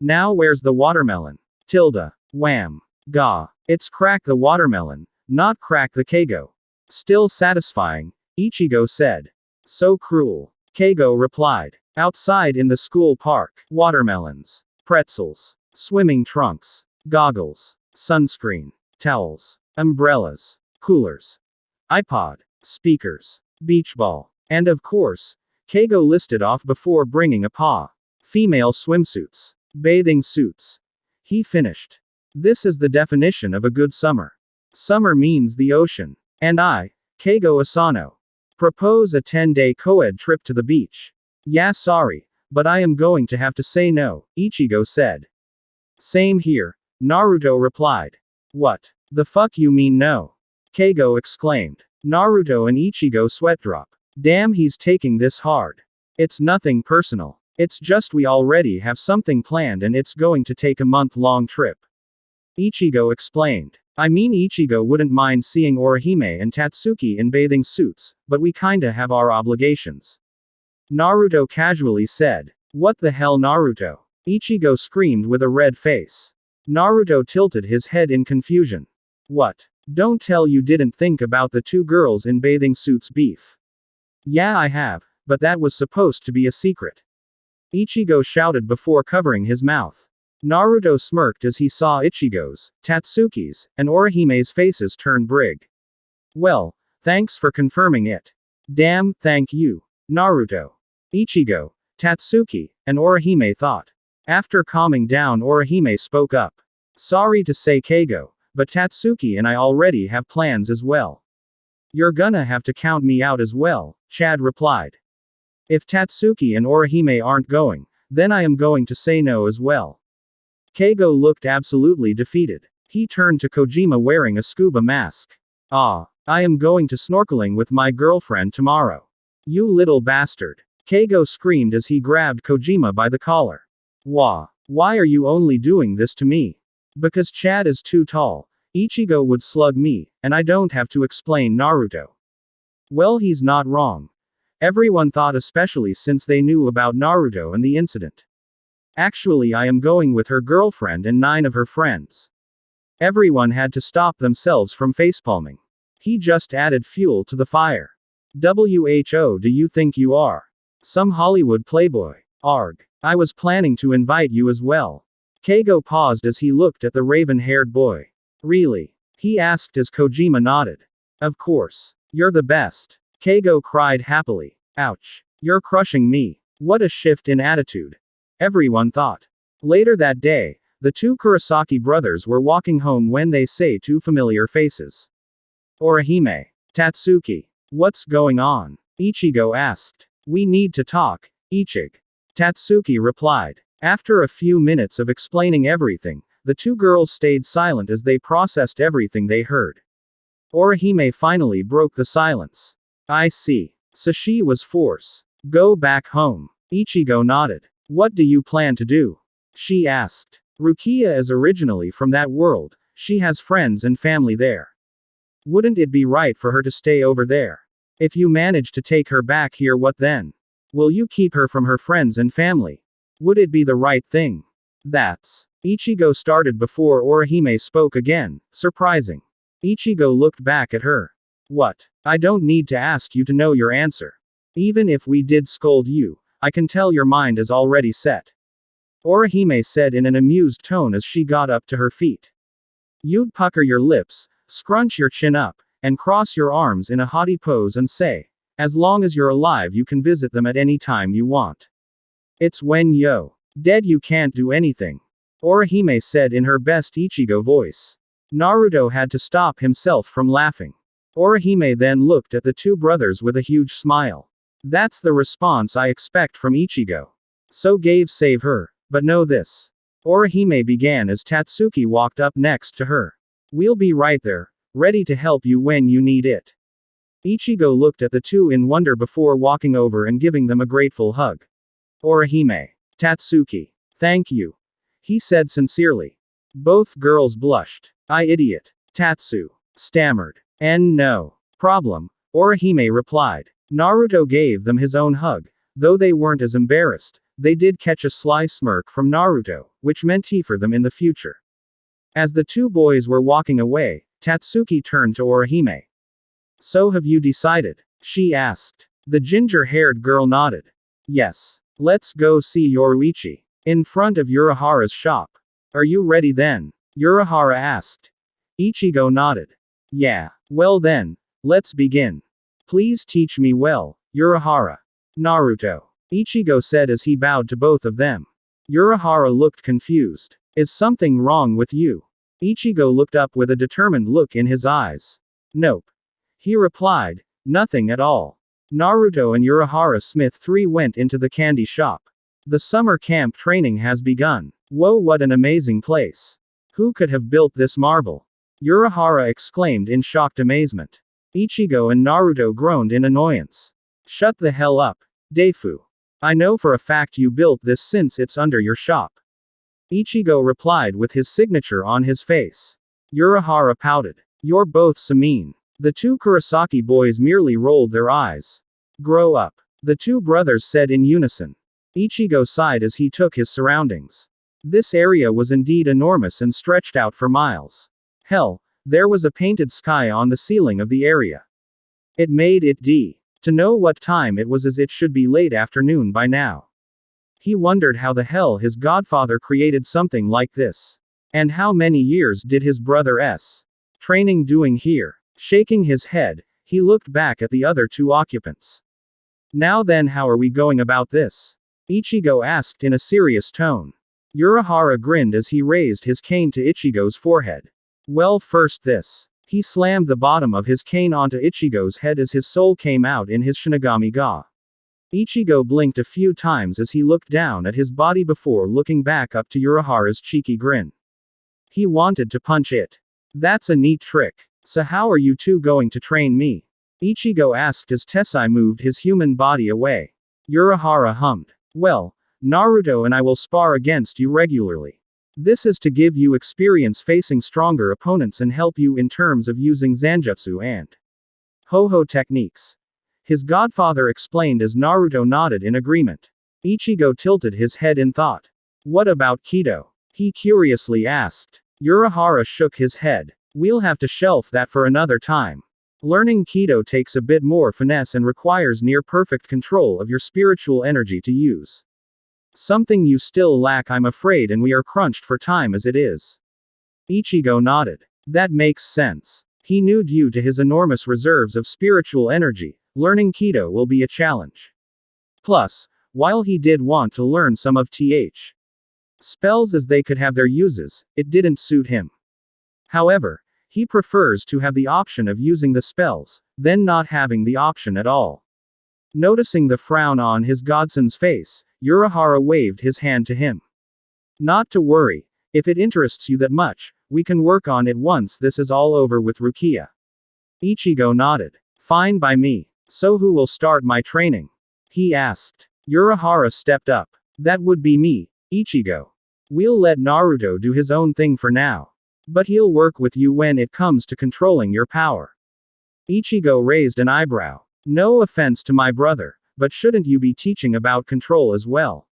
Now where's the watermelon? Tilde. Wham. Gah. It's crack the watermelon, not crack the Keigo. Still satisfying, Ichigo said. So cruel. Keigo replied. Outside in the school park, watermelons, pretzels, swimming trunks, goggles, sunscreen, towels, umbrellas, coolers, iPod, speakers, beach ball, and of course, Keigo listed off before bringing a paw. Female swimsuits, bathing suits. He finished. This is the definition of a good summer. Summer means the ocean. And I, Keigo Asano, Propose a 10-day co-ed trip to the beach. Yeah, sorry, but I am going to have to say no, Ichigo said. Same here, Naruto replied. What the fuck you mean no? Keigo exclaimed. Naruto and Ichigo sweat drop. Damn, he's taking this hard. It's nothing personal. It's just we already have something planned and it's going to take a month-long trip. Ichigo explained. I mean, Ichigo wouldn't mind seeing Orihime and Tatsuki in bathing suits, but we kinda have our obligations. Naruto casually said. What the hell, Naruto? Ichigo screamed with a red face. Naruto tilted his head in confusion. What? Don't tell you didn't think about the two girls in bathing suits beef. Yeah, I have, but that was supposed to be a secret. Ichigo shouted before covering his mouth. Naruto smirked as he saw Ichigo's, Tatsuki's, and Orihime's faces turn brig. Well, thanks for confirming it. Damn, thank you, Naruto. Ichigo, Tatsuki, and Orihime thought. After calming down, Orihime spoke up. Sorry to say, Keigo, but Tatsuki and I already have plans as well. You're gonna have to count me out as well, Chad replied. If Tatsuki and Orihime aren't going, then I am going to say no as well. Keigo looked absolutely defeated. He turned to Kojima wearing a scuba mask. Ah, I am going to snorkeling with my girlfriend tomorrow. You little bastard. Keigo screamed as he grabbed Kojima by the collar. Why are you only doing this to me? Because Chad is too tall. Ichigo would slug me, and I don't have to explain, Naruto. Well, he's not wrong. Everyone thought, especially since they knew about Naruto and the incident. Actually, I am going with her girlfriend and 9 of her friends. Everyone had to stop themselves from facepalming. He just added fuel to the fire. WHO, do you think you are? Some Hollywood playboy? Arg. I was planning to invite you as well. Keigo paused as he looked at the raven-haired boy. Really? He asked as Kojima nodded. Of course. You're the best. Keigo cried happily. Ouch. You're crushing me. What a shift in attitude. Everyone thought. Later that day, the two Kurosaki brothers were walking home when they saw two familiar faces. Orihime. Tatsuki. What's going on? Ichigo asked. We need to talk, Ichig. Tatsuki replied. After a few minutes of explaining everything, the two girls stayed silent as they processed everything they heard. Orihime finally broke the silence. I see. So she was forced. Go back home. Ichigo nodded. What do you plan to do? She asked. Rukia is originally from that world, she has friends and family there. Wouldn't it be right for her to stay over there? If you manage to take her back here, what then? Will you keep her from her friends and family? Would it be the right thing? That's. Ichigo started before Orihime spoke again, surprising. Ichigo looked back at her. What? I don't need to ask you to know your answer. Even if we did scold you, I can tell your mind is already set. Orihime said in an amused tone as she got up to her feet. You'd pucker your lips, scrunch your chin up, and cross your arms in a haughty pose and say, as long as you're alive you can visit them at any time you want. It's when you're dead you can't do anything. Orihime said in her best Ichigo voice. Naruto had to stop himself from laughing. Orihime then looked at the two brothers with a huge smile. That's the response I expect from Ichigo. So save her, but know this. Orihime began as Tatsuki walked up next to her. We'll be right there, ready to help you when you need it. Ichigo looked at the two in wonder before walking over and giving them a grateful hug. Orihime. Tatsuki. Thank you. He said sincerely. Both girls blushed. I idiot. Tatsu stammered. And no problem, Orihime replied. Naruto gave them his own hug. Though they weren't as embarrassed, they did catch a sly smirk from Naruto, which meant tea for them in the future. As the two boys were walking away, Tatsuki turned to Orihime. So have you decided? She asked. The ginger-haired girl nodded. Yes. Let's go see Yoruichi. In front of Urahara's shop. Are you ready then? Urahara asked. Ichigo nodded. Yeah. Well then, let's begin. Please teach me well, Urahara. Naruto. Ichigo said as he bowed to both of them. Urahara looked confused. Is something wrong with you? Ichigo looked up with a determined look in his eyes. Nope. He replied, nothing at all. Naruto and Urahara Smith III went into the candy shop. The summer camp training has begun. Whoa, what an amazing place. Who could have built this marvel? Urahara exclaimed in shocked amazement. Ichigo and Naruto groaned in annoyance. Shut the hell up, Deifu. I know for a fact you built this since it's under your shop. Ichigo replied with his signature on his face. Urahara pouted. You're both so mean. The two Kurosaki boys merely rolled their eyes. Grow up, the two brothers said in unison. Ichigo sighed as he took his surroundings. This area was indeed enormous and stretched out for miles. Hell, there was a painted sky on the ceiling of the area. It made it to know what time it was, as it should be late afternoon by now. He wondered how the hell his godfather created something like this. And how many years did his brother's training doing here? Shaking his head, he looked back at the other two occupants. Now then, how are we going about this? Ichigo asked in a serious tone. Urahara grinned as he raised his cane to Ichigo's forehead. Well, first this. He slammed the bottom of his cane onto Ichigo's head as his soul came out in his Shinigami Ga. Ichigo blinked a few times as he looked down at his body before looking back up to Urahara's cheeky grin. He wanted to punch it. That's a neat trick. So how are you two going to train me? Ichigo asked as Tessai moved his human body away. Urahara hummed. Well, Naruto and I will spar against you regularly. This is to give you experience facing stronger opponents and help you in terms of using Zanjutsu and Ho-Ho techniques. His godfather explained as Naruto nodded in agreement. Ichigo tilted his head in thought. What about Kido? He curiously asked. Urahara shook his head. We'll have to shelf that for another time. Learning Kido takes a bit more finesse and requires near perfect control of your spiritual energy to use. Something you still lack, I'm afraid, and we are crunched for time as it is. Ichigo nodded. That makes sense. He knew due to his enormous reserves of spiritual energy, learning Kido will be a challenge. Plus, while he did want to learn some of Th. spells as they could have their uses, it didn't suit him. However, he prefers to have the option of using the spells, than not having the option at all. Noticing the frown on his godson's face, Urahara waved his hand to him. Not to worry. If it interests you that much, we can work on it once this is all over with Rukia. Ichigo nodded. Fine by me. So who will start my training? He asked. Urahara stepped up. That would be me, Ichigo. We'll let Naruto do his own thing for now. But he'll work with you when it comes to controlling your power. Ichigo raised an eyebrow. No offense to my brother, but shouldn't you be teaching about control as well?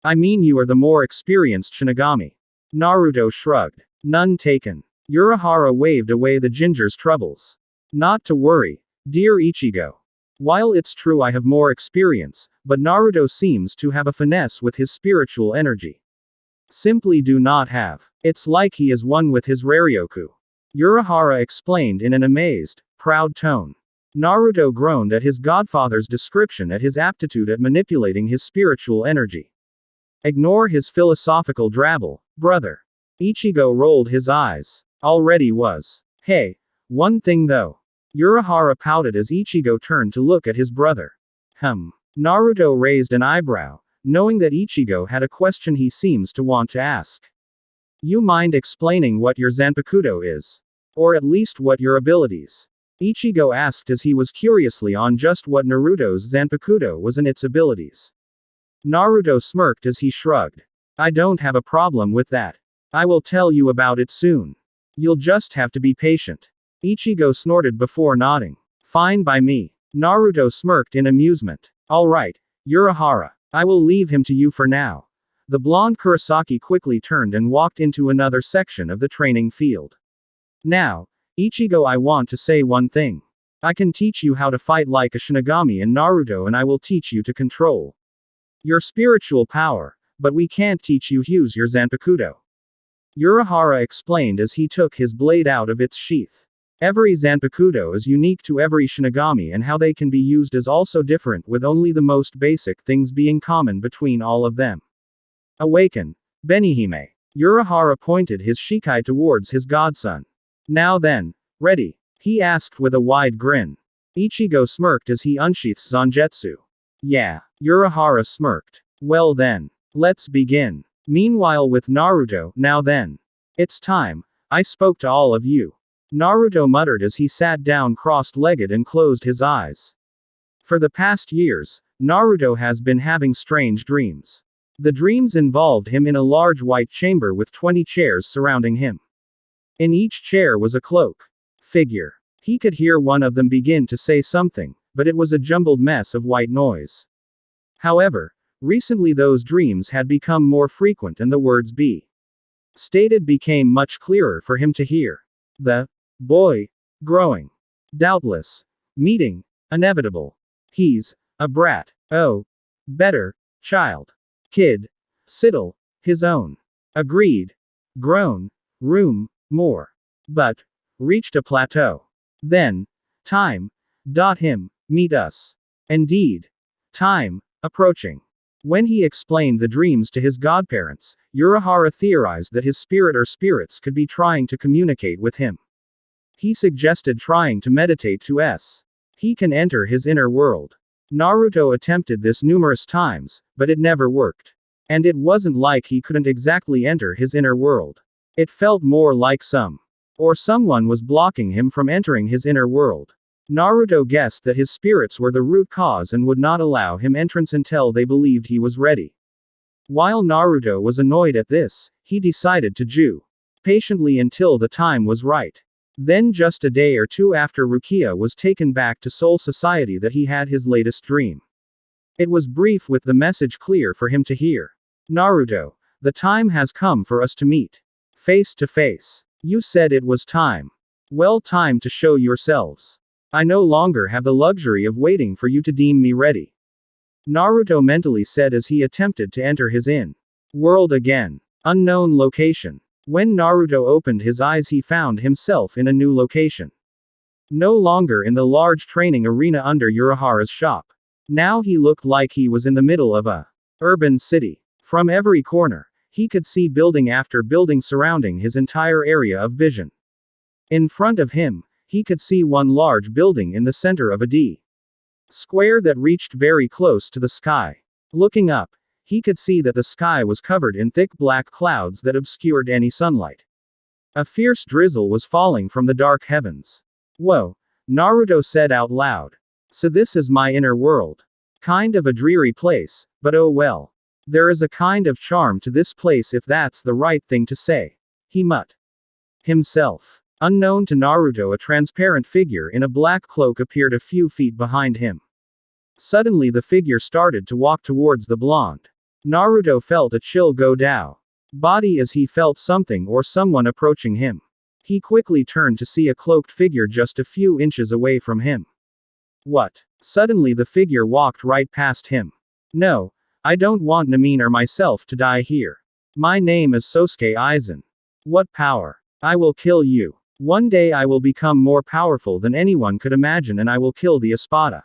I mean, you are the more experienced Shinigami. Naruto shrugged. None taken. Urahara waved away the ginger's troubles. Not to worry, dear Ichigo. While it's true I have more experience, but Naruto seems to have a finesse with his spiritual energy. Simply do not have. It's like he is one with his Raryoku. Urahara explained in an amazed, proud tone. Naruto groaned at his godfather's description at his aptitude at manipulating his spiritual energy. Ignore his philosophical drabble, brother. Ichigo rolled his eyes. Already was. Hey, one thing though. Urahara pouted as Ichigo turned to look at his brother. Naruto raised an eyebrow, knowing that Ichigo had a question he seems to want to ask. You mind explaining what your Zanpakuto is? Or at least what your abilities? Ichigo asked as he was curiously on just what Naruto's Zanpakuto was and its abilities. Naruto smirked as he shrugged. I don't have a problem with that. I will tell you about it soon. You'll just have to be patient. Ichigo snorted before nodding. Fine by me. Naruto smirked in amusement. Alright, Urahara. I will leave him to you for now. The blonde Kurosaki quickly turned and walked into another section of the training field. Now, Ichigo, I want to say one thing. I can teach you how to fight like a Shinigami in Naruto, and I will teach you to control your spiritual power, but we can't teach you use your Zanpakuto. Urahara explained as he took his blade out of its sheath. Every Zanpakuto is unique to every Shinigami, and how they can be used is also different, with only the most basic things being common between all of them. Awaken, Benihime. Urahara pointed his shikai towards his godson. Now then, ready? He asked with a wide grin. Ichigo smirked as he unsheathed Zangetsu. Yeah. Urahara smirked. Well then. Let's begin. Meanwhile with Naruto, now then. It's time. I spoke to all of you. Naruto muttered as he sat down crossed-legged and closed his eyes. For the past years, Naruto has been having strange dreams. The dreams involved him in a large white chamber with 20 chairs surrounding him. In each chair was a cloak figure. He could hear one of them begin to say something, but it was a jumbled mess of white noise. However, recently those dreams had become more frequent and the words be stated became much clearer for him to hear. The boy growing. Doubtless. Meeting. Inevitable. He's a brat. Oh. Better. Child. Kid. Siddle. His own. Agreed. Grown. Room. More. But. Reached a plateau. Then. Time. Him. Meet us. Indeed. Time. Approaching. When he explained the dreams to his godparents, Urahara theorized that his spirit or spirits could be trying to communicate with him. He suggested trying to meditate to he can enter his inner world. Naruto attempted this numerous times, but it never worked. And it wasn't like he couldn't exactly enter his inner world. It felt more like someone was blocking him from entering his inner world. Naruto guessed that his spirits were the root cause and would not allow him entrance until they believed he was ready. While Naruto was annoyed at this, he decided to jew patiently until the time was right. Then just a day or two after Rukia was taken back to Soul Society that he had his latest dream. It was brief with the message clear for him to hear. Naruto, the time has come for us to meet. Face to face. You said it was time. Well, time to show yourselves. I no longer have the luxury of waiting for you to deem me ready. Naruto mentally said as he attempted to enter his world again. Unknown location. When Naruto opened his eyes, he found himself in a new location. No longer in the large training arena under Urahara's shop. Now he looked like he was in the middle of a urban city. From every corner, he could see building after building surrounding his entire area of vision. In front of him, he could see one large building in the center of a square that reached very close to the sky. Looking up, he could see that the sky was covered in thick black clouds that obscured any sunlight. A fierce drizzle was falling from the dark heavens. Whoa, Naruto said out loud. So this is my inner world. Kind of a dreary place, but oh well. There is a kind of charm to this place if that's the right thing to say. He muttered himself. Unknown to Naruto, a transparent figure in a black cloak appeared a few feet behind him. Suddenly the figure started to walk towards the blonde. Naruto felt a chill go down body as he felt something or someone approaching him. He quickly turned to see a cloaked figure just a few inches away from him. What? Suddenly the figure walked right past him. No, I don't want Namin or myself to die here. My name is Sosuke Aizen. What power? I will kill you. One day I will become more powerful than anyone could imagine and I will kill the Espada.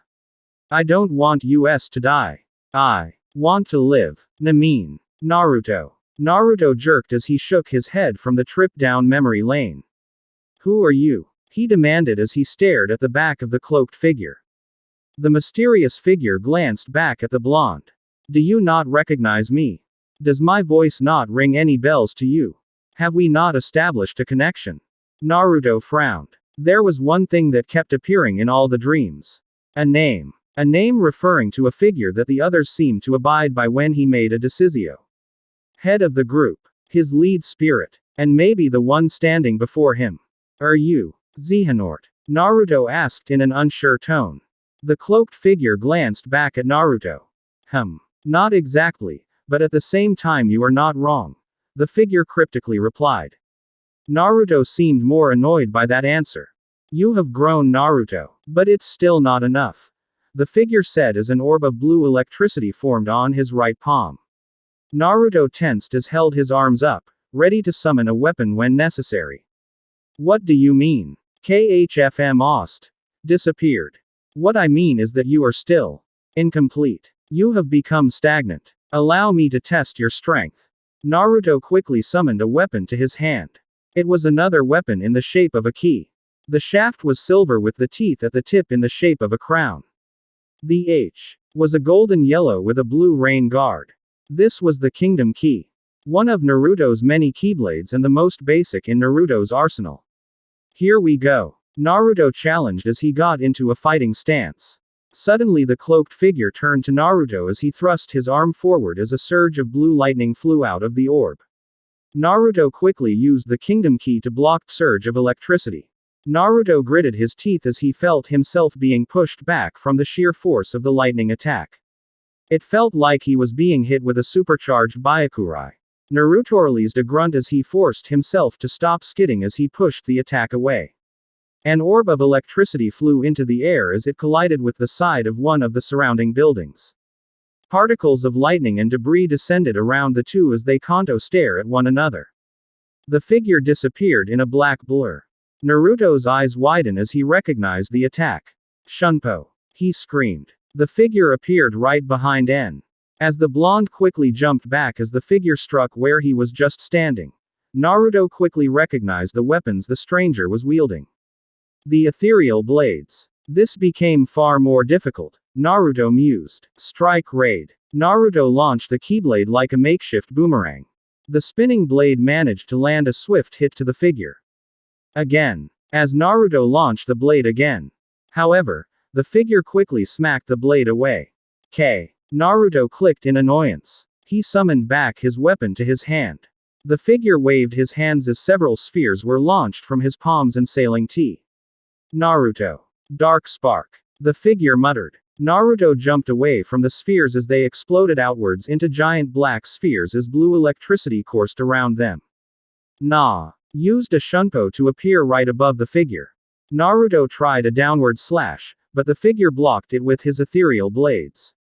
I don't want us to die. I want to live. Namin. Naruto. Naruto jerked as he shook his head from the trip down memory lane. Who are you? He demanded as he stared at the back of the cloaked figure. The mysterious figure glanced back at the blonde. Do you not recognize me? Does my voice not ring any bells to you? Have we not established a connection? Naruto frowned. There was one thing that kept appearing in all the dreams. A name. A name referring to a figure that the others seemed to abide by when he made a decisio. Head of the group. His lead spirit. And maybe the one standing before him. Are you Xehanort? Naruto asked in an unsure tone. The cloaked figure glanced back at Naruto. Not exactly, but at the same time you are not wrong. The figure cryptically replied. Naruto seemed more annoyed by that answer. You have grown, Naruto, but it's still not enough. The figure said as an orb of blue electricity formed on his right palm. Naruto tensed as held his arms up, ready to summon a weapon when necessary. What do you mean? KHFM Ost. Disappeared. What I mean is that you are still incomplete. You have become stagnant. Allow me to test your strength. Naruto quickly summoned a weapon to his hand. It was another weapon in the shape of a key. The shaft was silver with the teeth at the tip in the shape of a crown. The H was a golden yellow with a blue rain guard. This was the Kingdom Key. One of Naruto's many keyblades and the most basic in Naruto's arsenal. Here we go. Naruto challenged as he got into a fighting stance. Suddenly the cloaked figure turned to Naruto as he thrust his arm forward as a surge of blue lightning flew out of the orb. Naruto quickly used the Kingdom Key to block the surge of electricity. Naruto gritted his teeth as he felt himself being pushed back from the sheer force of the lightning attack. It felt like he was being hit with a supercharged Byakurai. Naruto released a grunt as he forced himself to stop skidding as he pushed the attack away. An orb of electricity flew into the air as it collided with the side of one of the surrounding buildings. Particles of lightning and debris descended around the two as they canto stare at one another. The figure disappeared in a black blur. Naruto's eyes widened as he recognized the attack. Shunpo! He screamed. The figure appeared right behind N. As the blonde quickly jumped back as the figure struck where he was just standing, Naruto quickly recognized the weapons the stranger was wielding. The ethereal blades. This became far more difficult, Naruto mused. Strike raid. Naruto launched the keyblade like a makeshift boomerang. The spinning blade managed to land a swift hit to the figure. Again. As Naruto launched the blade again. However, the figure quickly smacked the blade away. Naruto clicked in annoyance. He summoned back his weapon to his hand. The figure waved his hands as several spheres were launched from his palms and sailing T. Naruto. Dark spark. The figure muttered. Naruto jumped away from the spheres as they exploded outwards into giant black spheres as blue electricity coursed around them. Used a Shunpo to appear right above the figure. Naruto tried a downward slash, but the figure blocked it with his ethereal blades.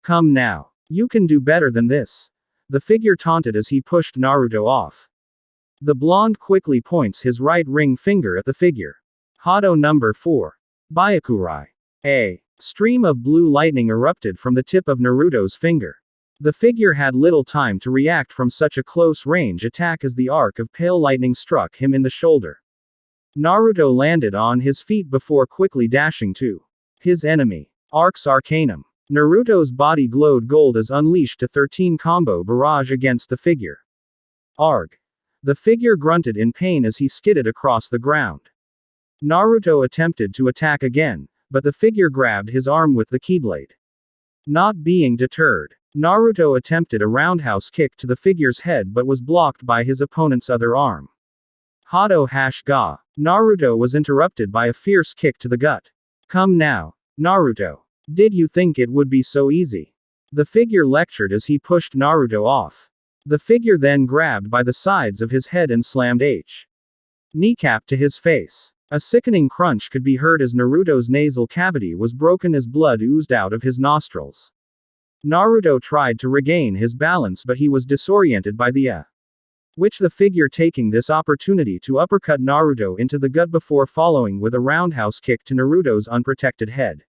Come now. You can do better than this. The figure taunted as he pushed Naruto off. The blonde quickly points his right ring finger at the figure. Hado number 4. Byakurai. A stream of blue lightning erupted from the tip of Naruto's finger. The figure had little time to react from such a close-range attack as the arc of pale lightning struck him in the shoulder. Naruto landed on his feet before quickly dashing to his enemy. Arc's Arcanum. Naruto's body glowed gold as unleashed a 13 combo barrage against the figure. Arg. The figure grunted in pain as he skidded across the ground. Naruto attempted to attack again, but the figure grabbed his arm with the keyblade. Not being deterred, Naruto attempted a roundhouse kick to the figure's head but was blocked by his opponent's other arm. Hado #ga. Naruto was interrupted by a fierce kick to the gut. Come now, Naruto. Did you think it would be so easy? The figure lectured as he pushed Naruto off. The figure then grabbed by the sides of his head and slammed H. kneecap to his face. A sickening crunch could be heard as Naruto's nasal cavity was broken as blood oozed out of his nostrils. Naruto tried to regain his balance but he was disoriented by the which the figure taking this opportunity to uppercut Naruto into the gut before following with a roundhouse kick to Naruto's unprotected head.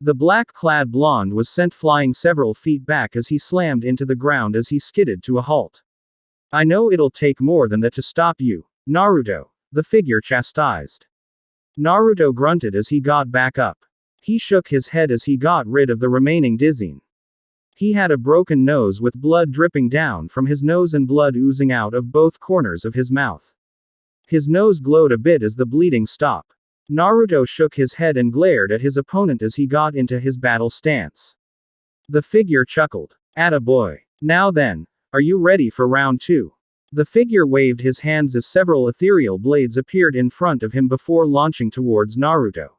The black-clad blonde was sent flying several feet back as he slammed into the ground as he skidded to a halt. I know it'll take more than that to stop you, Naruto, the figure chastised. Naruto grunted as he got back up. He shook his head as he got rid of the remaining dizzying. He had a broken nose with blood dripping down from his nose and blood oozing out of both corners of his mouth. His nose glowed a bit as the bleeding stopped. Naruto shook his head and glared at his opponent as he got into his battle stance. The figure chuckled. Atta boy. Now then, are you ready for round 2? The figure waved his hands as several ethereal blades appeared in front of him before launching towards Naruto.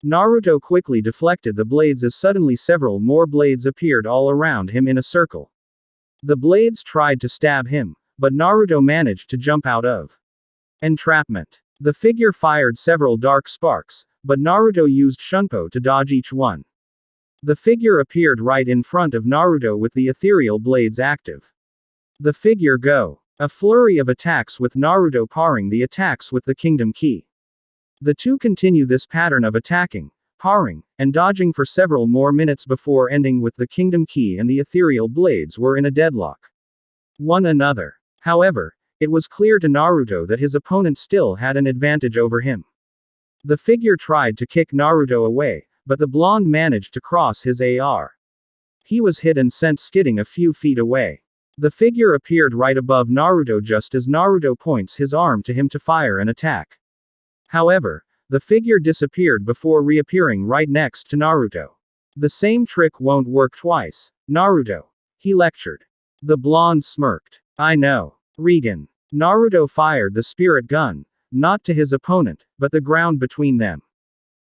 Naruto quickly deflected the blades as suddenly several more blades appeared all around him in a circle. The blades tried to stab him, but Naruto managed to jump out of entrapment. The figure fired several dark sparks, but Naruto used Shunpo to dodge each one. The figure appeared right in front of Naruto with the ethereal blades active. The figure go. A flurry of attacks with Naruto parrying the attacks with the Kingdom Key. The two continue this pattern of attacking, parrying, and dodging for several more minutes before ending with the Kingdom Key and the ethereal blades were in a deadlock. One another. However, it was clear to Naruto that his opponent still had an advantage over him. The figure tried to kick Naruto away, but the blonde managed to cross his AR. He was hit and sent skidding a few feet away. The figure appeared right above Naruto just as Naruto points his arm to him to fire an attack. However, the figure disappeared before reappearing right next to Naruto. The same trick won't work twice, Naruto. He lectured. The blonde smirked. I know. Regan. Naruto fired the spirit gun, not to his opponent, but the ground between them.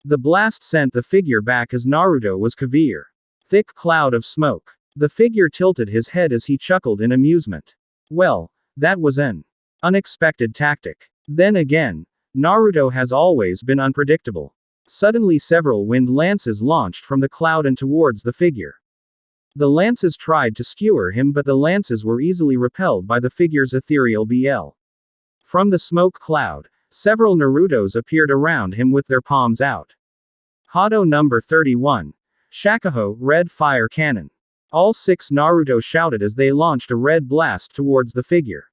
The blast sent the figure back as Naruto was Kavir. Thick cloud of smoke. The figure tilted his head as he chuckled in amusement. Well, that was an unexpected tactic. Then again, Naruto has always been unpredictable. Suddenly several wind lances launched from the cloud and towards the figure. The lances tried to skewer him, but the lances were easily repelled by the figure's ethereal BL. From the smoke cloud, several Narutos appeared around him with their palms out. Hado number 31. Shakuho, Red Fire Cannon. All 6 Naruto shouted as they launched a red blast towards the figure.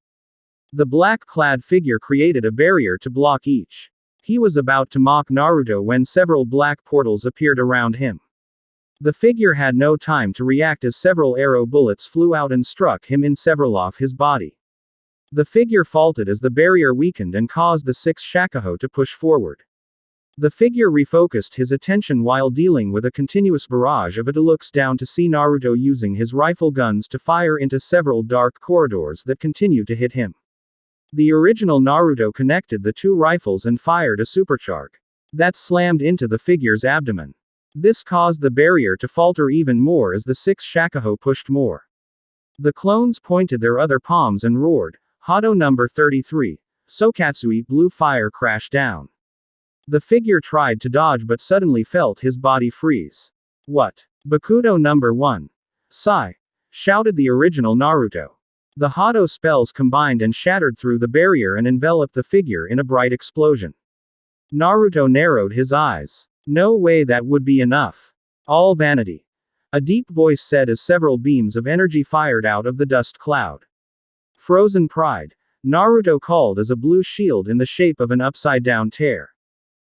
The black-clad figure created a barrier to block each. He was about to mock Naruto when several black portals appeared around him. The figure had no time to react as several arrow bullets flew out and struck him in several off his body. The figure faltered as the barrier weakened and caused the 6 Shakuho to push forward. The figure refocused his attention while dealing with a continuous barrage of looks down to see Naruto using his rifle guns to fire into several dark corridors that continue to hit him. The original Naruto connected the 2 rifles and fired a supercharge that slammed into the figure's abdomen. This caused the barrier to falter even more as the 6 Shakuho pushed more. The clones pointed their other palms and roared. Hado number 33. Sokatsui, blue fire crashed down. The figure tried to dodge but suddenly felt his body freeze. What? Bakudo number 1. Sai! Shouted the original Naruto. The Hado spells combined and shattered through the barrier and enveloped the figure in a bright explosion. Naruto narrowed his eyes. No way, that would be enough. All vanity. A deep voice said as several beams of energy fired out of the dust cloud. Frozen pride. Naruto called as a blue shield in the shape of an upside-down tear.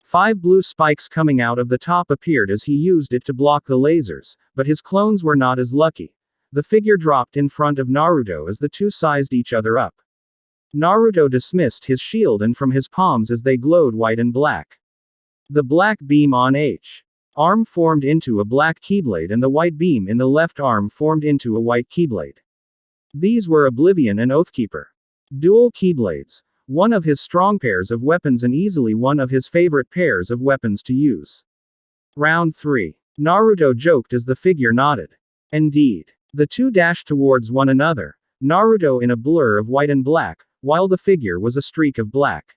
5 blue spikes coming out of the top appeared as he used it to block the lasers, but his clones were not as lucky. The figure dropped in front of Naruto as the 2 sized each other up. Naruto dismissed his shield and from his palms as they glowed white and black. The black beam on H arm formed into a black keyblade and the white beam in the left arm formed into a white keyblade. These were Oblivion and Oathkeeper. Dual keyblades. One of his strong pairs of weapons and easily one of his favorite pairs of weapons to use. Round 3. Naruto joked as the figure nodded. Indeed. The 2 dashed towards one another, Naruto in a blur of white and black, while the figure was a streak of black.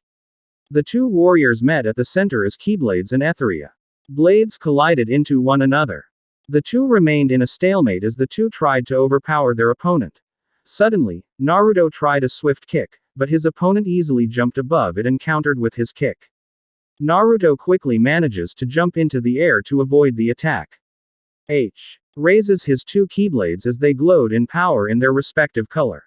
The 2 warriors met at the center as keyblades and etheria. Blades collided into one another. The 2 remained in a stalemate as the 2 tried to overpower their opponent. Suddenly, Naruto tried a swift kick, but his opponent easily jumped above it and countered with his kick. Naruto quickly manages to jump into the air to avoid the attack. H raises his 2 keyblades as they glowed in power in their respective color.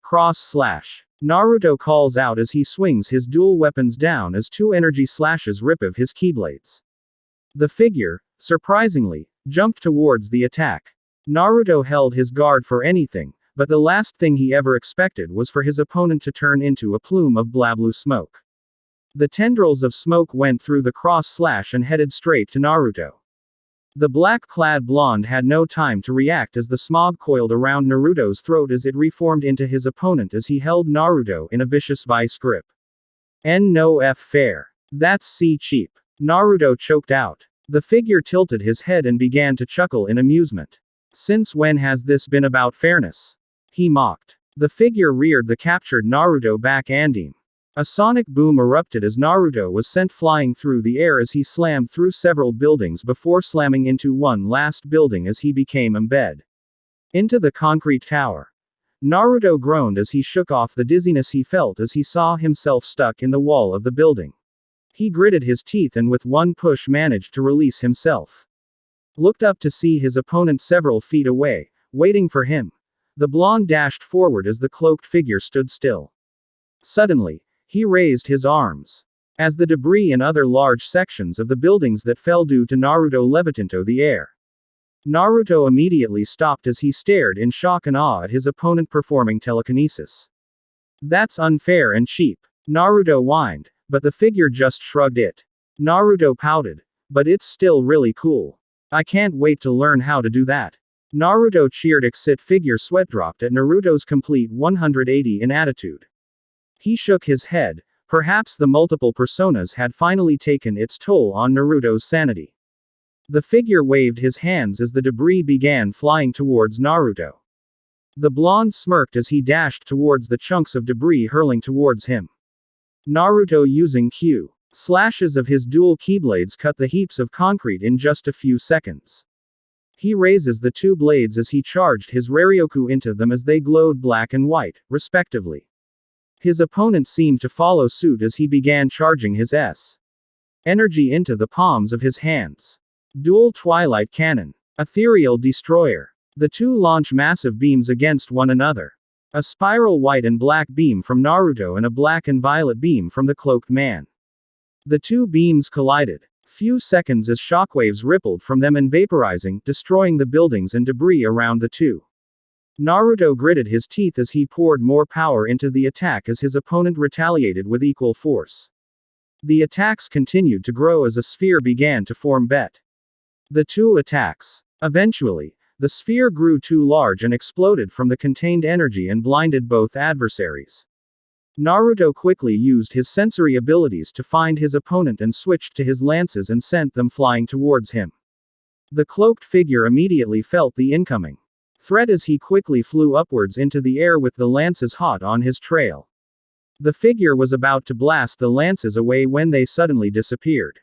Cross slash. Naruto calls out as he swings his dual weapons down as 2 energy slashes rip of his keyblades. The figure, surprisingly, jumped towards the attack. Naruto held his guard for anything, but the last thing he ever expected was for his opponent to turn into a plume of blue smoke. The tendrils of smoke went through the cross slash and headed straight to Naruto. The black-clad blonde had no time to react as the smog coiled around Naruto's throat as it reformed into his opponent as he held Naruto in a vicious vice grip. No F fair. That's C cheap. Naruto choked out. The figure tilted his head and began to chuckle in amusement. Since when has this been about fairness? He mocked. The figure reared the captured Naruto back and him. A sonic boom erupted as Naruto was sent flying through the air as he slammed through several buildings before slamming into one last building as he became embedded into the concrete tower. Naruto groaned as he shook off the dizziness he felt as he saw himself stuck in the wall of the building. He gritted his teeth and with one push managed to release himself. Looked up to see his opponent several feet away, waiting for him. The blonde dashed forward as the cloaked figure stood still. Suddenly, he raised his arms. as the debris and other large sections of the buildings that fell due to Naruto levitate into the air. Naruto immediately stopped as he stared in shock and awe at his opponent performing telekinesis. That's unfair and cheap, Naruto whined, but the figure just shrugged it. Naruto pouted. But it's still really cool. I can't wait to learn how to do that. Naruto cheered. Exit figure sweat dropped at Naruto's complete 180 in attitude. He shook his head. Perhaps the multiple personas had finally taken its toll on Naruto's sanity. The figure waved his hands as the debris began flying towards Naruto. The blonde smirked as he dashed towards the chunks of debris hurling towards him. Naruto using Q. Slashes of his dual keyblades cut the heaps of concrete in just a few seconds. He raises the two blades as he charged his Raryoku into them as they glowed black and white, respectively. His opponent seemed to follow suit as he began charging his energy into the palms of his hands. Dual Twilight Cannon. Ethereal Destroyer. The two launch massive beams against one another. A spiral white and black beam from Naruto and a black and violet beam from the cloaked man. The two beams collided. Few seconds as shockwaves rippled from them and vaporizing, destroying the buildings and debris around the two. Naruto gritted his teeth as he poured more power into the attack as his opponent retaliated with equal force. The attacks continued to grow as a sphere began to form the two attacks. Eventually, the sphere grew too large and exploded from the contained energy and blinded both adversaries. Naruto quickly used his sensory abilities to find his opponent and switched to his lances and sent them flying towards him. The cloaked figure immediately felt the incoming threat as he quickly flew upwards into the air with the lances hot on his trail. The figure was about to blast the lances away when they suddenly disappeared.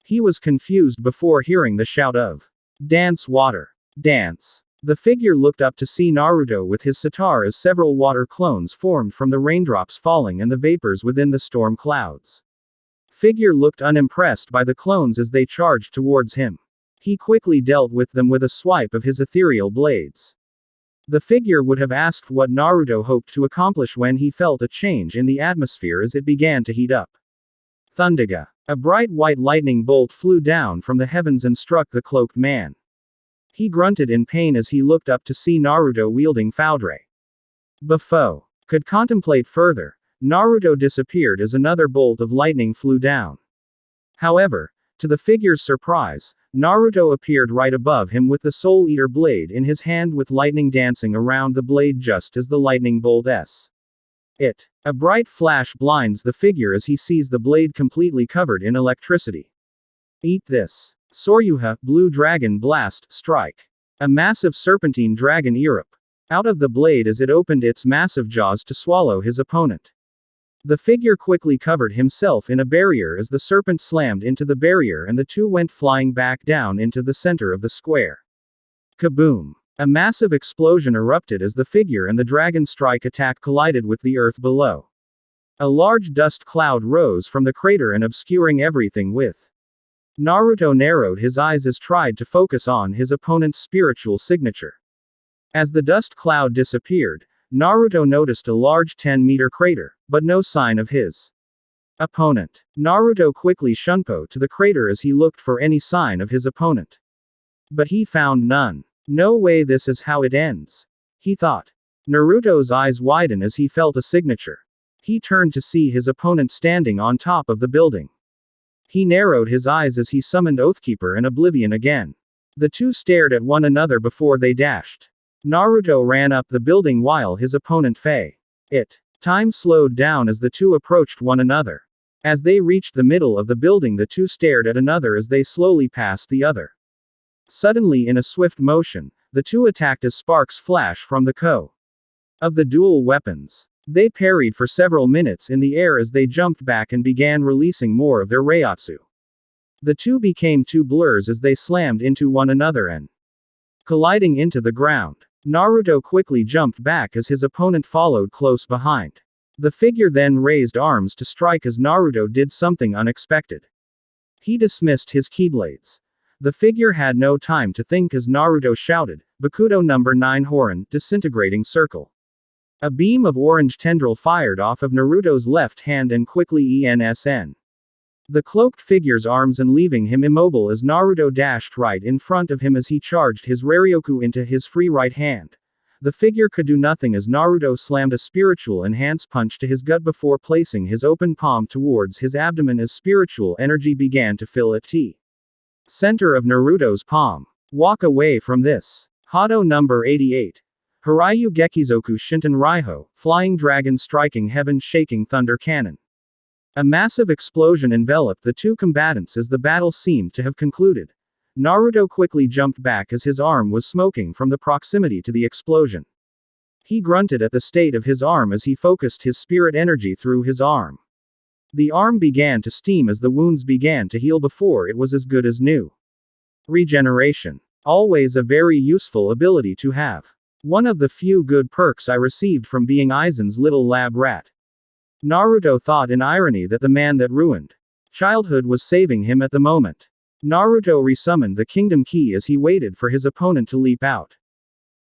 He was confused before hearing the shout of, "Dance water! Dance!" The figure looked up to see Naruto with his sitar as several water clones formed from the raindrops falling and the vapors within the storm clouds. Figure looked unimpressed by the clones as they charged towards him. He quickly dealt with them with a swipe of his ethereal blades. The figure would have asked what Naruto hoped to accomplish when he felt a change in the atmosphere as it began to heat up. Thundaga. A bright white lightning bolt flew down from the heavens and struck the cloaked man. He grunted in pain as he looked up to see Naruto wielding Foudre. Before could contemplate further, Naruto disappeared as another bolt of lightning flew down. However, to the figure's surprise, Naruto appeared right above him with the Soul Eater blade in his hand with lightning dancing around the blade just as the lightning bolt hit. A bright flash blinds the figure as he sees the blade completely covered in electricity. Eat this. Soryuha, Blue Dragon Blast, Strike. A massive serpentine dragon erupted out of the blade as it opened its massive jaws to swallow his opponent. The figure quickly covered himself in a barrier as the serpent slammed into the barrier and the two went flying back down into the center of the square. Kaboom! A massive explosion erupted as the figure and the dragon strike attack collided with the earth below. A large dust cloud rose from the crater and obscuring everything with. Naruto narrowed his eyes as tried to focus on his opponent's spiritual signature. As the dust cloud disappeared, Naruto noticed a large 10-meter crater, but no sign of his opponent. Naruto quickly shunpo to the crater as he looked for any sign of his opponent. But he found none. No way, this is how it ends, he thought. Naruto's eyes widened as he felt a signature. He turned to see his opponent standing on top of the building. He narrowed his eyes as he summoned Oathkeeper and Oblivion again. The two stared at one another before they dashed. Naruto ran up the building while his opponent time slowed down as the two approached one another. As they reached the middle of the building, the two stared at another as they slowly passed the other. Suddenly, in a swift motion, the two attacked as sparks flashed from the of the dual weapons. They parried for several minutes in the air as they jumped back and began releasing more of their Reiatsu. The two became two blurs as they slammed into one another and colliding into the ground. Naruto quickly jumped back as his opponent followed close behind. The figure then raised arms to strike as Naruto did something unexpected. He dismissed his keyblades. The figure had no time to think as Naruto shouted, "Bakudo number 9 Horin, disintegrating circle." A beam of orange tendril fired off of Naruto's left hand and quickly ensn. The cloaked figure's arms and leaving him immobile as Naruto dashed right in front of him as he charged his Raryoku into his free right hand. The figure could do nothing as Naruto slammed a spiritual enhance punch to his gut before placing his open palm towards his abdomen as spiritual energy began to fill at the center of Naruto's palm. Walk away from this. Hado number 88. Hiryu Gekizoku Shinton Raiho, Flying Dragon Striking Heaven Shaking Thunder Cannon. A massive explosion enveloped the two combatants as the battle seemed to have concluded. Naruto quickly jumped back as his arm was smoking from the proximity to the explosion. He grunted at the state of his arm as he focused his spirit energy through his arm. The arm began to steam as the wounds began to heal before it was as good as new. Regeneration. Always a very useful ability to have. One of the few good perks I received from being Aizen's little lab rat. Naruto thought in irony that the man that ruined childhood was saving him at the moment. Naruto resummoned the Kingdom Key as he waited for his opponent to leap out.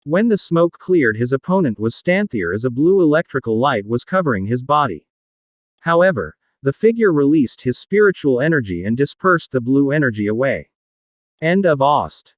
When the smoke cleared, his opponent was standing as a blue electrical light was covering his body. However, the figure released his spiritual energy and dispersed the blue energy away. End of Ost.